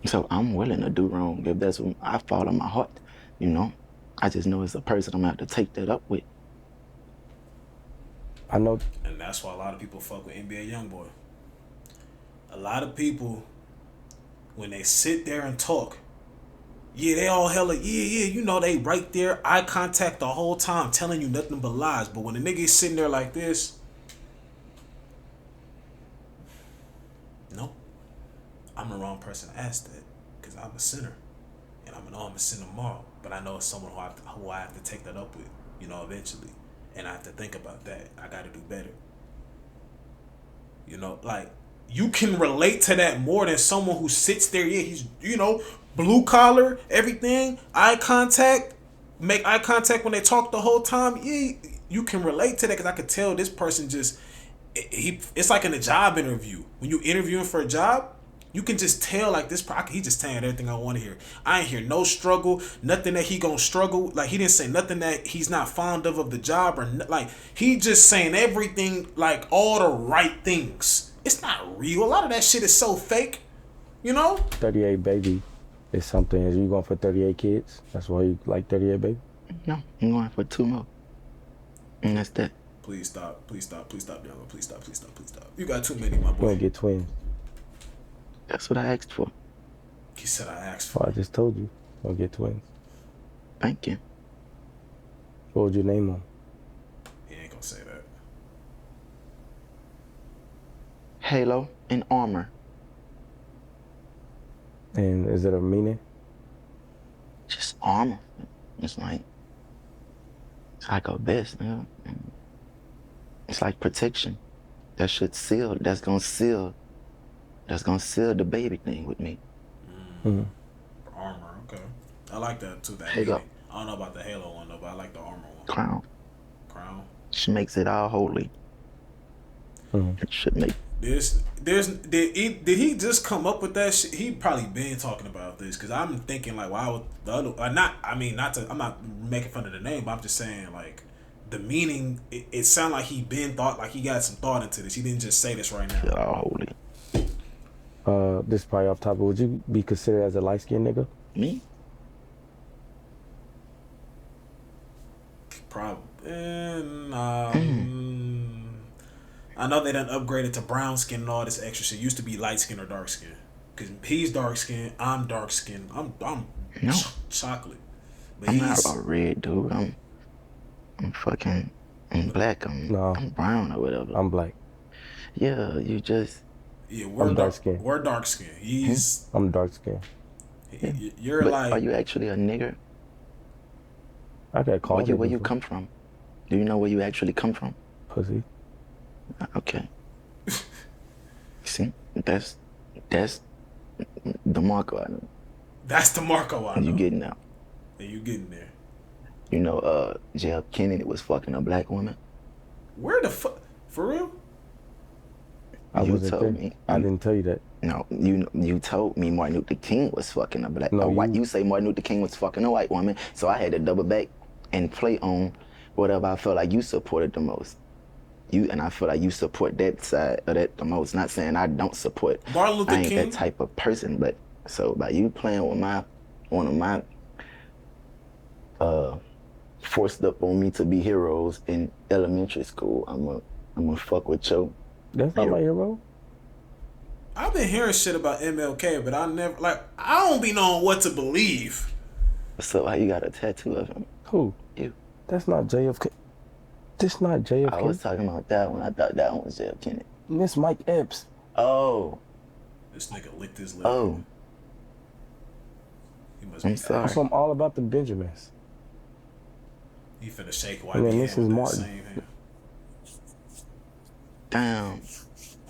So I'm willing to do wrong if that's what I follow my heart, you know? I just know it's a person I'm gonna have to take that up with. I know. And that's why a lot of people fuck with NBA YoungBoy. A lot of people, when they sit there and talk, yeah, they all hella, you know, they right there, eye contact the whole time, telling you nothing but lies. But when a nigga is sitting there like this, no, I'm the wrong person to ask that because I'm a sinner. And I know I'm a sinner tomorrow. But I know it's someone who I have to take that up with, you know, eventually. And I have to think about that. I got to do better. You know, like, you can relate to that more than someone who sits there. Yeah, he's, you know, blue collar, everything, eye contact. make eye contact when they talk the whole time, yeah, you can relate to that because I could tell this person just it's like in a job interview. When you interviewing for a job, you can just tell like this. He just saying everything I want to hear. I ain't hear no struggle, nothing that he gonna struggle. Like he didn't say nothing that he's not fond of the job or like he just saying everything like all the right things. It's not real. A lot of that shit is so fake. You know. 38 baby is something. Is you going for 38 kids? That's why you like 38 baby? No, I'm going for 2 more. And that's that. Please stop. Please stop. Please stop, Django. Please stop. Please stop. Please stop. You got too many, my You boy. gonna get twins. That's what I asked for. He said I asked Oh, for. I just told you. You're gonna get twins. Thank you. What would you name them? He ain't gonna say that. Halo and armor. And is it a meaning? Just armor. It's like a vest, man. It's like protection. That shit sealed. That's gonna seal the baby thing with me. Mm-hmm. Armor, okay. I like that too. That Halo. meaning. I don't know about the Halo one though, but I like the armor one. Crown. Crown. She makes it all holy. Mm-hmm. It should make. Did he just come up with that shit? He probably been talking about this because I'm thinking like, wow, the other, I'm not making fun of the name, but I'm just saying like the meaning. It sounded like he been thought like he got some thought into this. He didn't just say this right now. It all holy. This is probably off topic. Would you be considered as a light skinned nigga? Me? Probably. Nah. I know they done upgraded to brown skin and all this extra shit. Used to be light skin or dark skin. Cause he's dark skin, I'm dark skin. I'm No. chocolate. But I'm not a red dude. I'm black. No. I'm brown or whatever. I'm black. Yeah, you just. yeah, I'm dark skin. We're dark skin. He's I'm dark skinned. you're But like are you actually a nigger? I got called Where you before. come from? Do you know where you actually come from? Pussy. Okay. See, that's the Marco I know. that's the Marco I know. You getting out? And you getting there. You know, J.F. Kennedy was fucking a black woman. Where the fuck? For real? I You wasn't told there. me. I didn't tell you that. No, you told me Martin Luther King was fucking a black. No, white. you- You say Martin Luther King was fucking a white woman, so I had to double back and play on whatever I felt like you supported the most. And I feel like you support that side of that the most. Not saying I don't support. Martin Luther I ain't King? that type of person, but so by you playing with one of my forced up on me to be heroes in elementary school, I'm gonna fuck with you. That's not my hero. I've been hearing shit about MLK, but I never I don't be knowing what to believe. So how you got a tattoo of him? Who? You. That's not JFK. This not JFK. I was talking about that one. I thought that one was J.F. Kennedy. This Mike Epps. Oh. This nigga licked his lip. Oh. He must I'm be sorry. So I'm all about the Benjamins. He finna shake white And then hand this is with that Martin. same hand. Damn.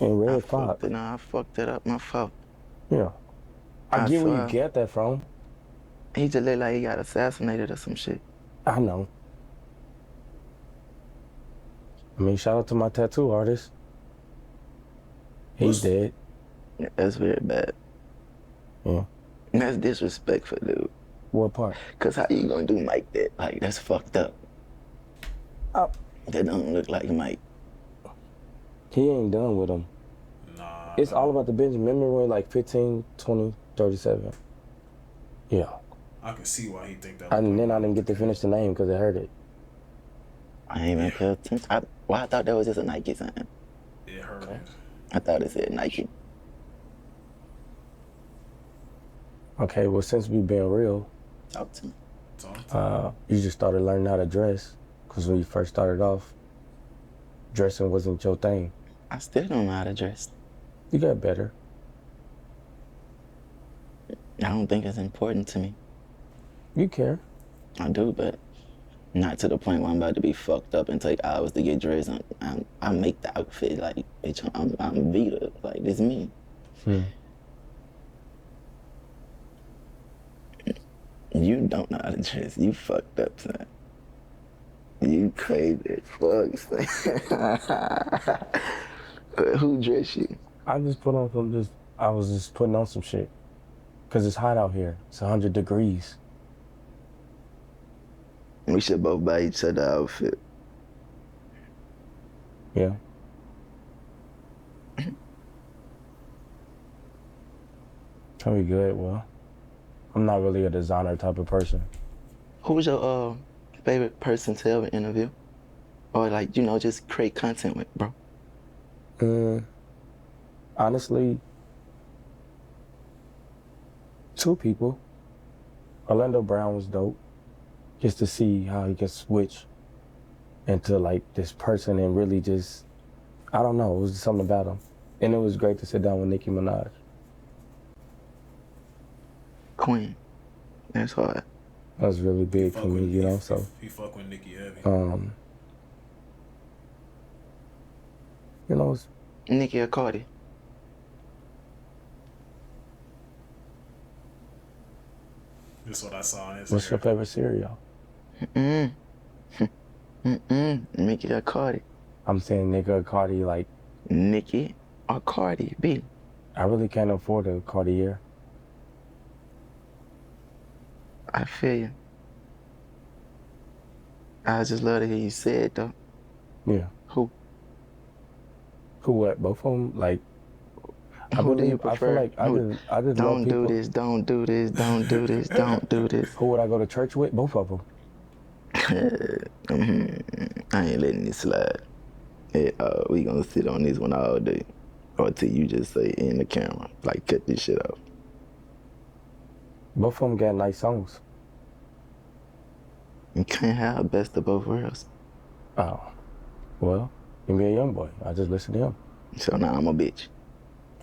And I Red Fox. fucked it up. My fault. Yeah. I I get where swear. you get that from. He just looked like he got assassinated or some shit. I know. I mean, shout out to my tattoo artist. He's dead. Yeah, that's very bad. Yeah. And that's disrespectful, dude. What part? Cause how you gonna do Mike that? Like that's fucked up. Oh. That don't look like Mike. He ain't done with him. Nah. It's all about the Benjamin. Remember when like 15, 20, 37? Yeah. I can see why he think that. And then I didn't get to finish the name because it hurt it. I ain't even pay attention. I thought that was just a Nike sign. It hurt. I thought it said Nike. Okay, well, since we being real, Talk to me. you just started learning how to dress. Because when you first started off, dressing wasn't your thing. I still don't know how to dress. You got better. I don't think it's important to me. You care. I do, but not to the point where I'm about to be fucked up and take hours to get dressed. I make the outfit like, bitch, I'm Vita. Like, this me. You don't know how to dress. You fucked up, son. You crazy as fuck, son. Who dressed you? I just put on some I was just putting on some shit. Cause it's hot out here. It's 100 degrees. We should both buy each other outfit. Yeah. Can we good? Well, I'm not really a designer type of person. Who was your favorite person to ever interview? Or like, you know, just create content with, bro? Honestly, 2 people. Orlando Brown was dope. Just to see how he can switch into like this person and really just, I don't know, it was just something about him. And it was great to sit down with Nicki Minaj. Queen. That's hard. That was really big for me, you know, so. He fuck with Nicki heavy. You know, it's, Nicki or Cardi? This is what I saw on Instagram. what's your favorite cereal? Nicki or Cardi? I'm saying nigga or Cardi, like, Nicki or Cardi B? I really can't afford a Cartier. I feel you. I just love to hear you say it, though. Yeah. Who? Who what? Both of them? Like, I Who do you believe, I feel prefer? like I just love Don't people. do this, don't do this, don't do this, don't do this. Who would I go to church with? Both of them. I ain't letting this slide. Hey, we gonna sit on this one all day. Or till you just say in the camera, like cut this shit off. Both of them got nice songs. You can't have best of both worlds. Oh, well, you be a young boy. I just listen to him. So now I'm a bitch.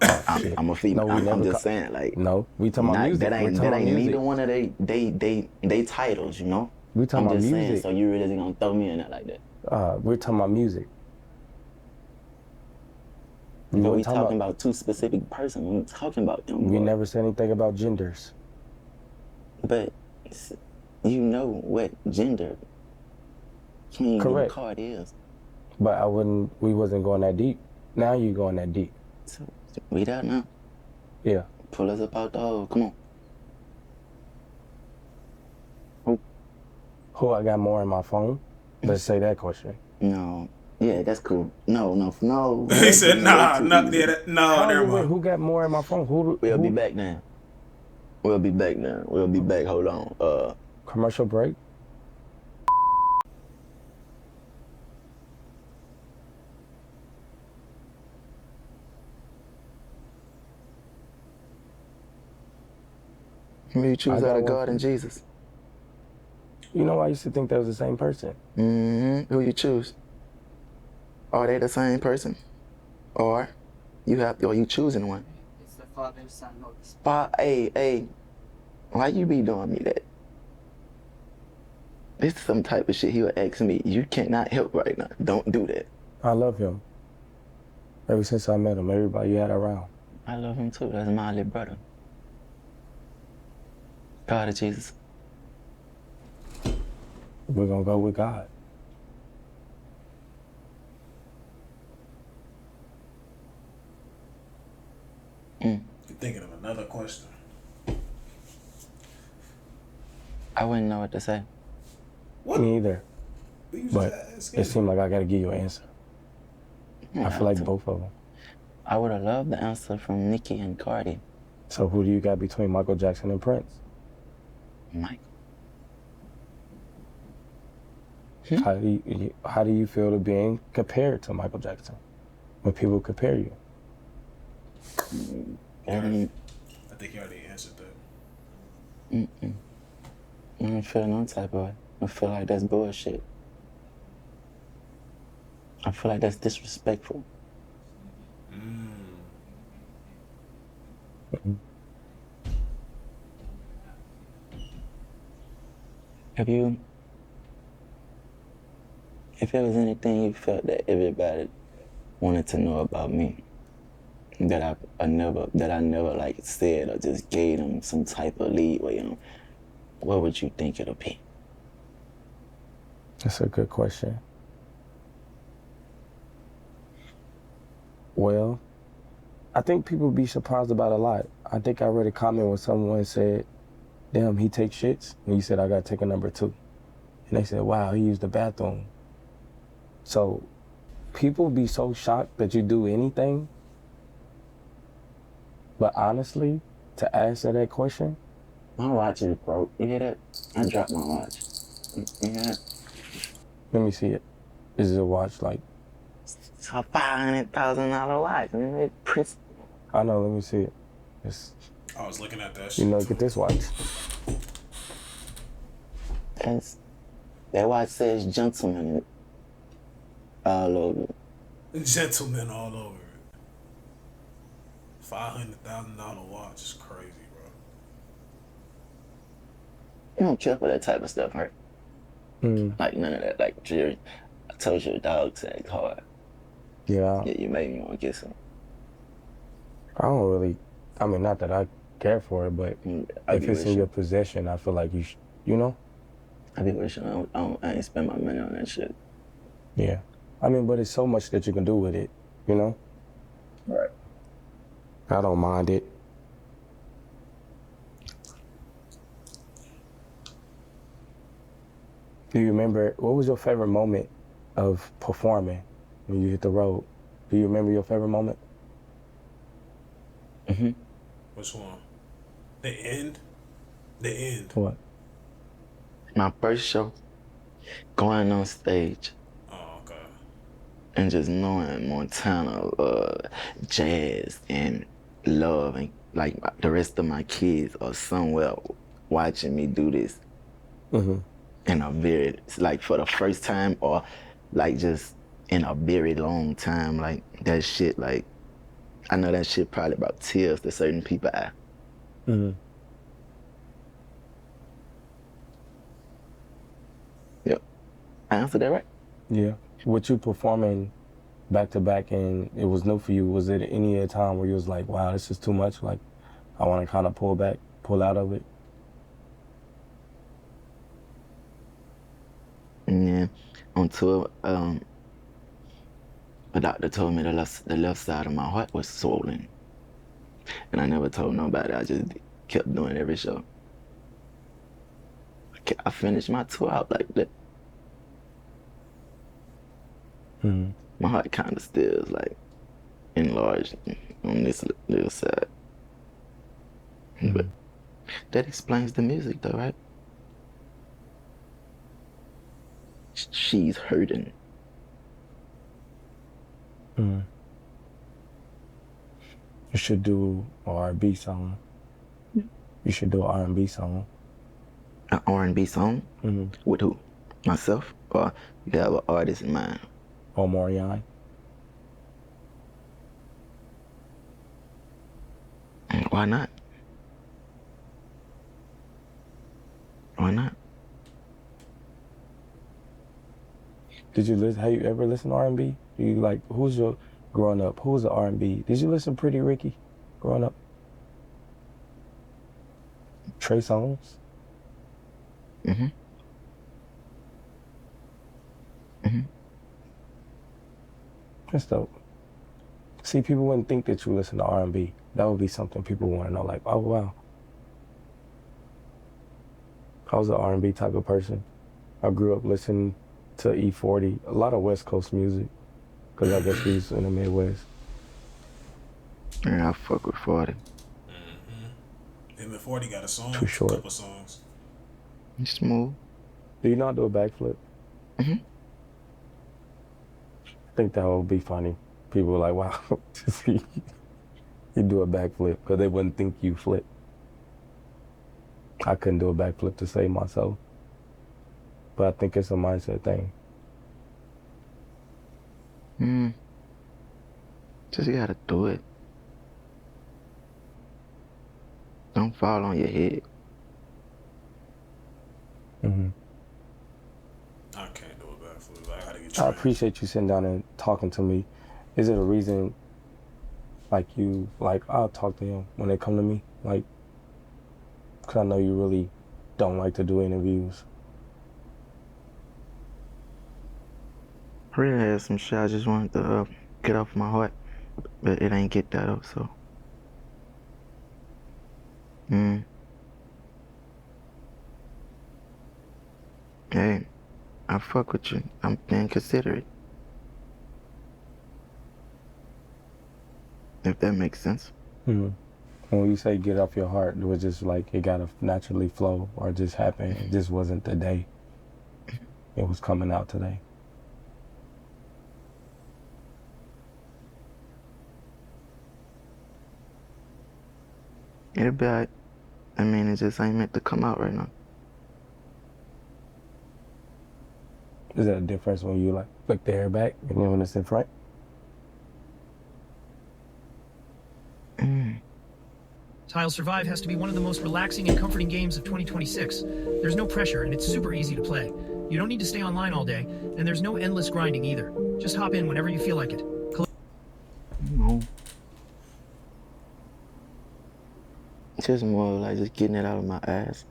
I'm a female. No, we I'm never just saying, like, No, we talking about music. that We ain't talking about music. neither one of they titles, you know. We talking I'm about just music. saying, so you really gonna throw me in there like that? We're talking about music. But we talking about 2 specific persons. We talking about them. We boy. never said anything about genders. But you know what gender King Correct. and Cardi is. But we wasn't going that deep. Now you going that deep. So we don't know. Yeah. Pull us up out the hole. Come on. Who I got more in my phone? Let's say that question. No. Yeah, that's cool. No. He said, nah, no. never Wait, mind. who got more in my phone? We'll be back now. We'll be back. Hold on. Commercial break? Who you choose I got out of one God for and you. Jesus? You know, I used to think that was the same person. Who you choose? Are they the same person? Or you choosing one? It's the Father, Son, Holy Spirit. Hey, why you be doing me that? This is some type of shit he would ask me. You cannot help right now. Don't do that. I love him. Ever since I met him, everybody had around. I love him too. That's my little brother. God or Jesus. We're gonna go with God. You're thinking of another question. I wouldn't know what to say. What? Me either. You just But asking. it seemed like I gotta give you an answer. I feel like to. both of them. I would have loved the answer from Nicki and Cardi. So who do you got between Michael Jackson and Prince? Mike. How do you feel to being compared to Michael Jackson when people compare you? I think you already answered that. I don't feel no type of way. I feel like that's bullshit. I feel like that's disrespectful. If there was anything you felt that everybody wanted to know about me, that I never like said or just gave them some type of leeway on, what would you think it'll be? That's a good question. Well, I think people be surprised about a lot. I think I read a comment where someone said, damn, he takes shits. And you said, I got to take a number 2. And they said, wow, he used the bathroom. So people be so shocked that you do anything. But honestly, to answer that question, My watch is broke. You hear that? I dropped my watch. You hear that? let me see it. Is it a watch like, It's a $500,000 watch. I mean, it Prince. I know, let me see it. It's, I was looking at that shit. you know, get this watch. That watch says gentleman all over it. Gentlemen all over it. $500,000 watch is crazy, bro. You don't care for that type of stuff, right? Like none of that, like Jerry. I told you, dog said hard. Yeah, Yeah, you made me want to get some. I don't really, I mean, not that I care for it, but I if be it's in wishing. your possession, I feel like you know? I be wishing I ain't spend my money on that shit. Yeah. I mean, but it's so much that you can do with it, you know? Right. I don't mind it. Do you remember, what was your favorite moment of performing when you hit the road? Do you remember your favorite moment? Which one? The end? The end. What? My first show, going on stage Oh, okay. and just knowing Montana, jazz and love and like the rest of my kids are somewhere watching me do this. In a very, like for the first time or like just in a very long time, like that shit, like I know that shit probably brought tears to certain people. Yep. I answered that right? Yeah. With you performing back to back and it was new for you, was it any time where you was like, wow, this is too much? Like, I want to kind of pull out of it? Yeah. On tour, the doctor told me the left side of my heart was swollen. And I never told nobody. I just kept doing every show. I finished my tour out like that. My heart kind of still is like enlarged on this little side. But that explains the music though, right? She's hurting. You should do an R&B song. You should do an R&B song. An R&B song? With who? Myself? Or you have an artist in mind? Or Marianne. Why not? Why not? Have you ever listened to R&B? Do you like, growing up, who's the R&B? Did you listen to Pretty Ricky growing up? Trey Songz? That's dope. See, people wouldn't think that you listen to R&B. That would be something people want to know, like, oh, wow. I was an R&B type of person. I grew up listening to E40, a lot of West Coast music, because I guess we was in the Midwest. Yeah, I fuck with 40. Him and 40 got a song. Too short. A couple songs. He's smooth. Do you not do a backflip? I think that would be funny. People were like, wow, you do a backflip, because they wouldn't think you flip. I couldn't do a backflip to save myself. But I think it's a mindset thing. Just gotta do it. Don't fall on your head. I can't do a backflip. I gotta get I trained. appreciate you sitting down and talking to me. Is it a reason, I'll talk to him when they come to me? Like, because I know you really don't like to do interviews? I really had some shit I just wanted to get off my heart, but it ain't get that up, so. Hey, I fuck with you. I'm being considerate. If that makes sense. When you say get off your heart, it was just like it gotta naturally flow or just happen. It just wasn't the day. It was coming out today. It'll be alright. I mean, it just ain't meant to come out right now. Is that a difference when you like flick the hair back and then when it's in front? Tile Survive has to be one of the most relaxing and comforting games of 2026. There's no pressure and it's super easy to play. You don't need to stay online all day, and there's no endless grinding either. Just hop in whenever you feel like it. No. It's just more like just getting it out of my ass.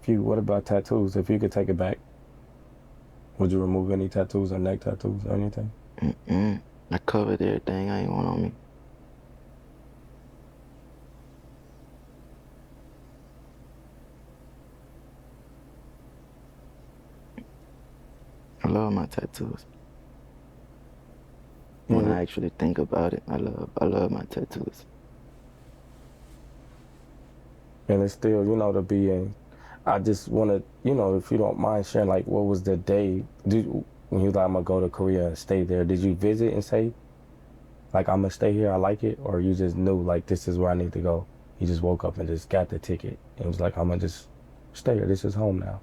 What about tattoos? If you could take it back, would you remove any tattoos or neck tattoos or anything? I covered everything I ain't want on me. I love my tattoos. When I actually think about it, I love my tattoos. And it's still, to be in. I just want to, if you don't mind sharing, like, what was the day? When you thought I'm going to go to Korea and stay there, did you visit and say, like, I'm going to stay here, I like it? Or you just knew, like, this is where I need to go? You just woke up and just got the ticket. And was like, I'm going to just stay here. This is home now.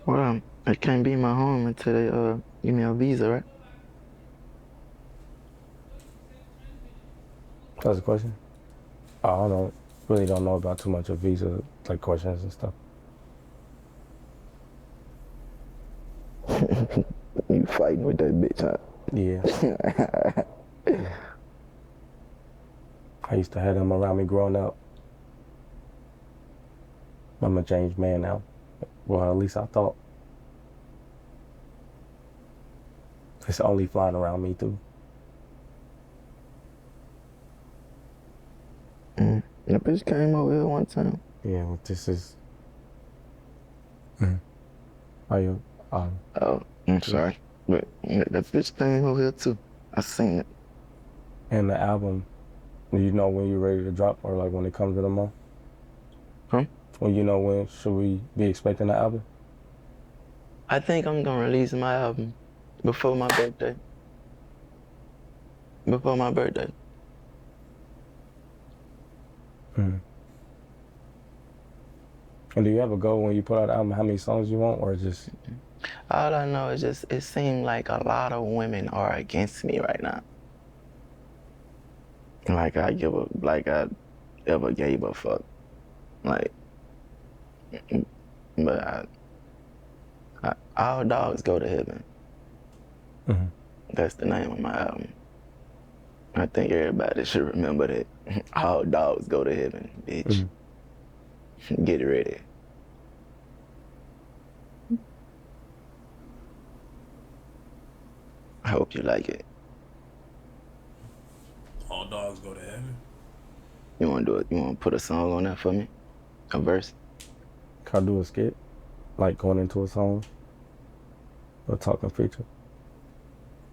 Well, it can't be my home until they give me a visa, right? That's a question? I really don't know about too much of visa, like, questions and stuff. You fighting with that bitch, huh? Yeah. I used to have them around me growing up. I'm a changed man now. Well, at least I thought. It's only flying around me, too. That bitch came over here one time. Yeah, well, this is... Are you... Oh, I'm sorry. But that bitch came over here, too. I seen it. And the album, do you know when you're ready to drop or, like, when it comes to the month? Huh? When should we be expecting the album? I think I'm gonna release my album before my birthday. Before my birthday. And do you have a goal when you put out the album, how many songs you want, or just... All I know is just, it seems like a lot of women are against me right now. Like I ever gave a fuck. Like, but all dogs go to heaven. That's the name of my album. I think everybody should remember that. All dogs go to heaven, bitch. Get ready. I hope you like it. All dogs go to heaven. You wanna do it? You wanna put a song on that for me? A verse? Can I do a skit? Like going into a song? Or talking feature?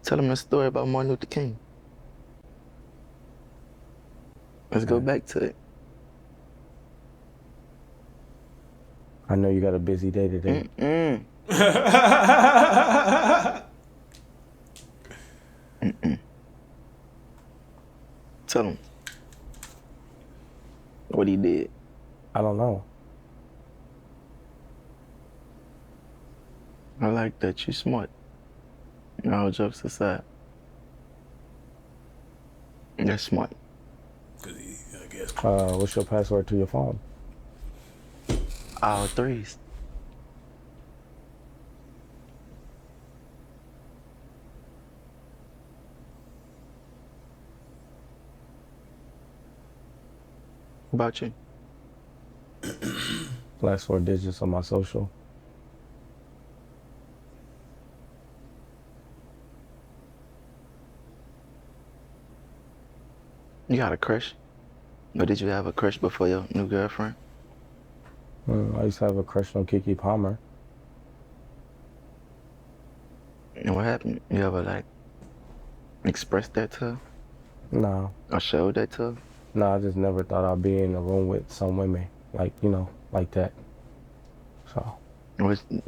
Tell them the story about Martin Luther King. Let's go back to it. I know you got a busy day today. Tell him what he did. I don't know. I like that you're smart. All jokes aside. You're smart. I guess. What's your password to your phone? All threes. about you? Last 4 digits on my social. You got a crush? Or did you have a crush before your new girlfriend? I used to have a crush on Kiki Palmer. And what happened? You ever like expressed that to her? No, Or showed that to her? no, I just never thought I'd be in a room with some women, like, like that. So,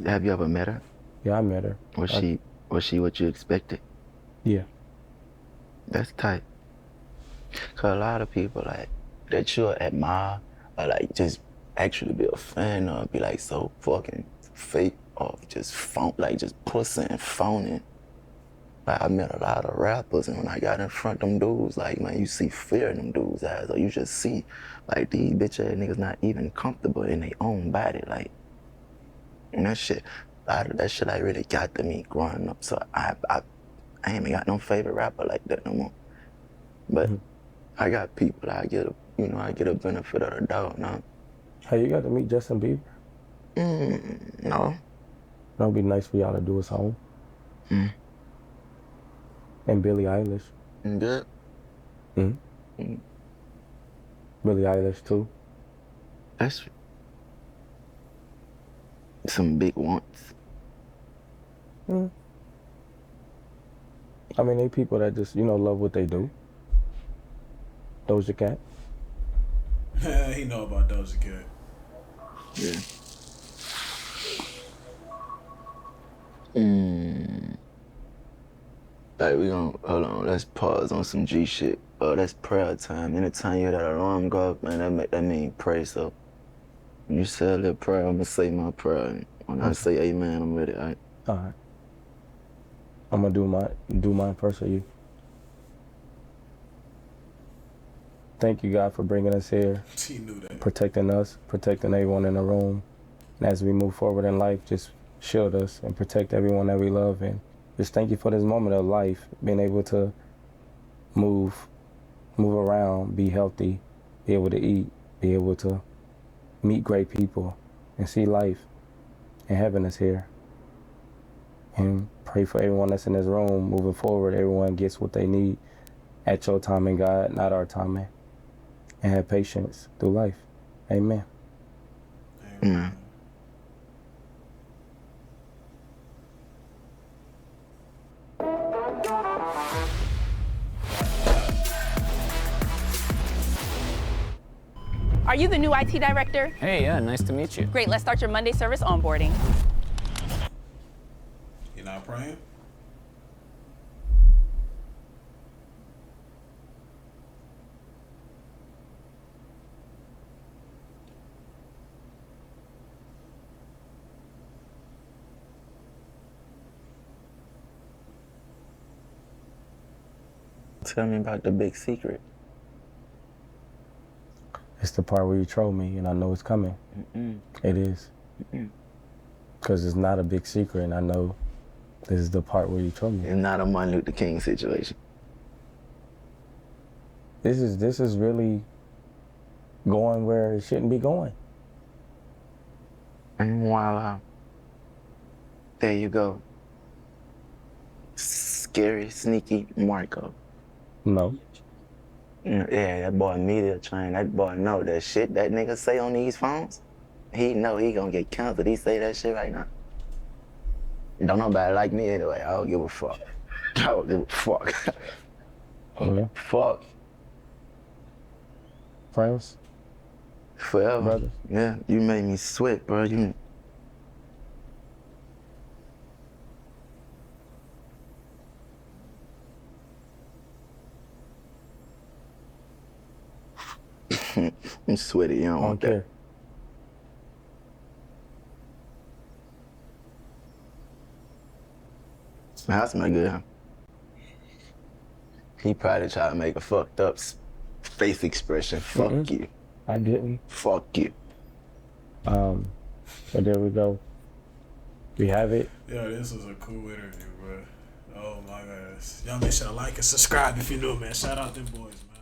Have you ever met her? yeah, I met her. Was she what you expected? Yeah. That's tight. Cause a lot of people like that you admire or like just actually be a fan of be like so fucking fake or just like just pussy and phony. Like I met a lot of rappers and when I got in front of them dudes, like man, you see fear in them dudes' eyes or you just see like these bitch ass niggas not even comfortable in their own body. Like and that shit, a lot of that shit like really got to me growing up. So I ain't even got no favorite rapper like that no more. But I got people I get a benefit of the doubt now. Hey, you got to meet Justin Bieber? No. That'd be nice for y'all to do a song. Mm. And Billie Eilish. Good. Billie Eilish too. That's some big wants. I mean, they people that just, love what they do. Doja Cat. He know about Doja Cat. Yeah. Like we gonna hold on. Let's pause on some G shit. That's prayer time. Anytime you hear that alarm go up, man, that mean pray. So when you say a little prayer, I'm gonna say my prayer. When I say amen, I'm with it. All right. All right. I'm gonna do mine first for you. Thank you, God, for bringing us here, He knew that. protecting us, protecting everyone in the room. And as we move forward in life, just shield us and protect everyone that we love. And just thank you for this moment of life, being able to move around, be healthy, be able to eat, be able to meet great people and see life. And heaven is here. And pray for everyone that's in this room moving forward. Everyone gets what they need at your timing, God, not our timing. And have patience through life. Amen. Amen. Are you the new IT director? Hey, yeah, nice to meet you. Great, let's start your Monday service onboarding. You're not praying? Tell me about the big secret. It's the part where you troll me and I know it's coming. It is. Because it's not a big secret and I know this is the part where you troll me. It's not a Martin Luther King situation. This is really going where it shouldn't be going. And voila. There you go. Scary, sneaky Marco. No. Yeah, that boy media trained. That boy know that shit that nigga say on these phones. He know he gonna get canceled. He say that shit right now. Don't nobody like me anyway. I don't give a fuck. I don't give a fuck. Yeah. Fuck. Friends? Forever. Brothers? Yeah, you made me sweat, bro. You. I'm sweaty. You don't I don't want that. care. Man, I smell good, huh? He probably tried to make a fucked up face expression. Fuck you. I didn't. Fuck you. But there we go. We have it. Yeah, this was a cool interview, bro. Oh my gosh. Y'all make sure to like and subscribe if you're new, man. Shout out them boys, man.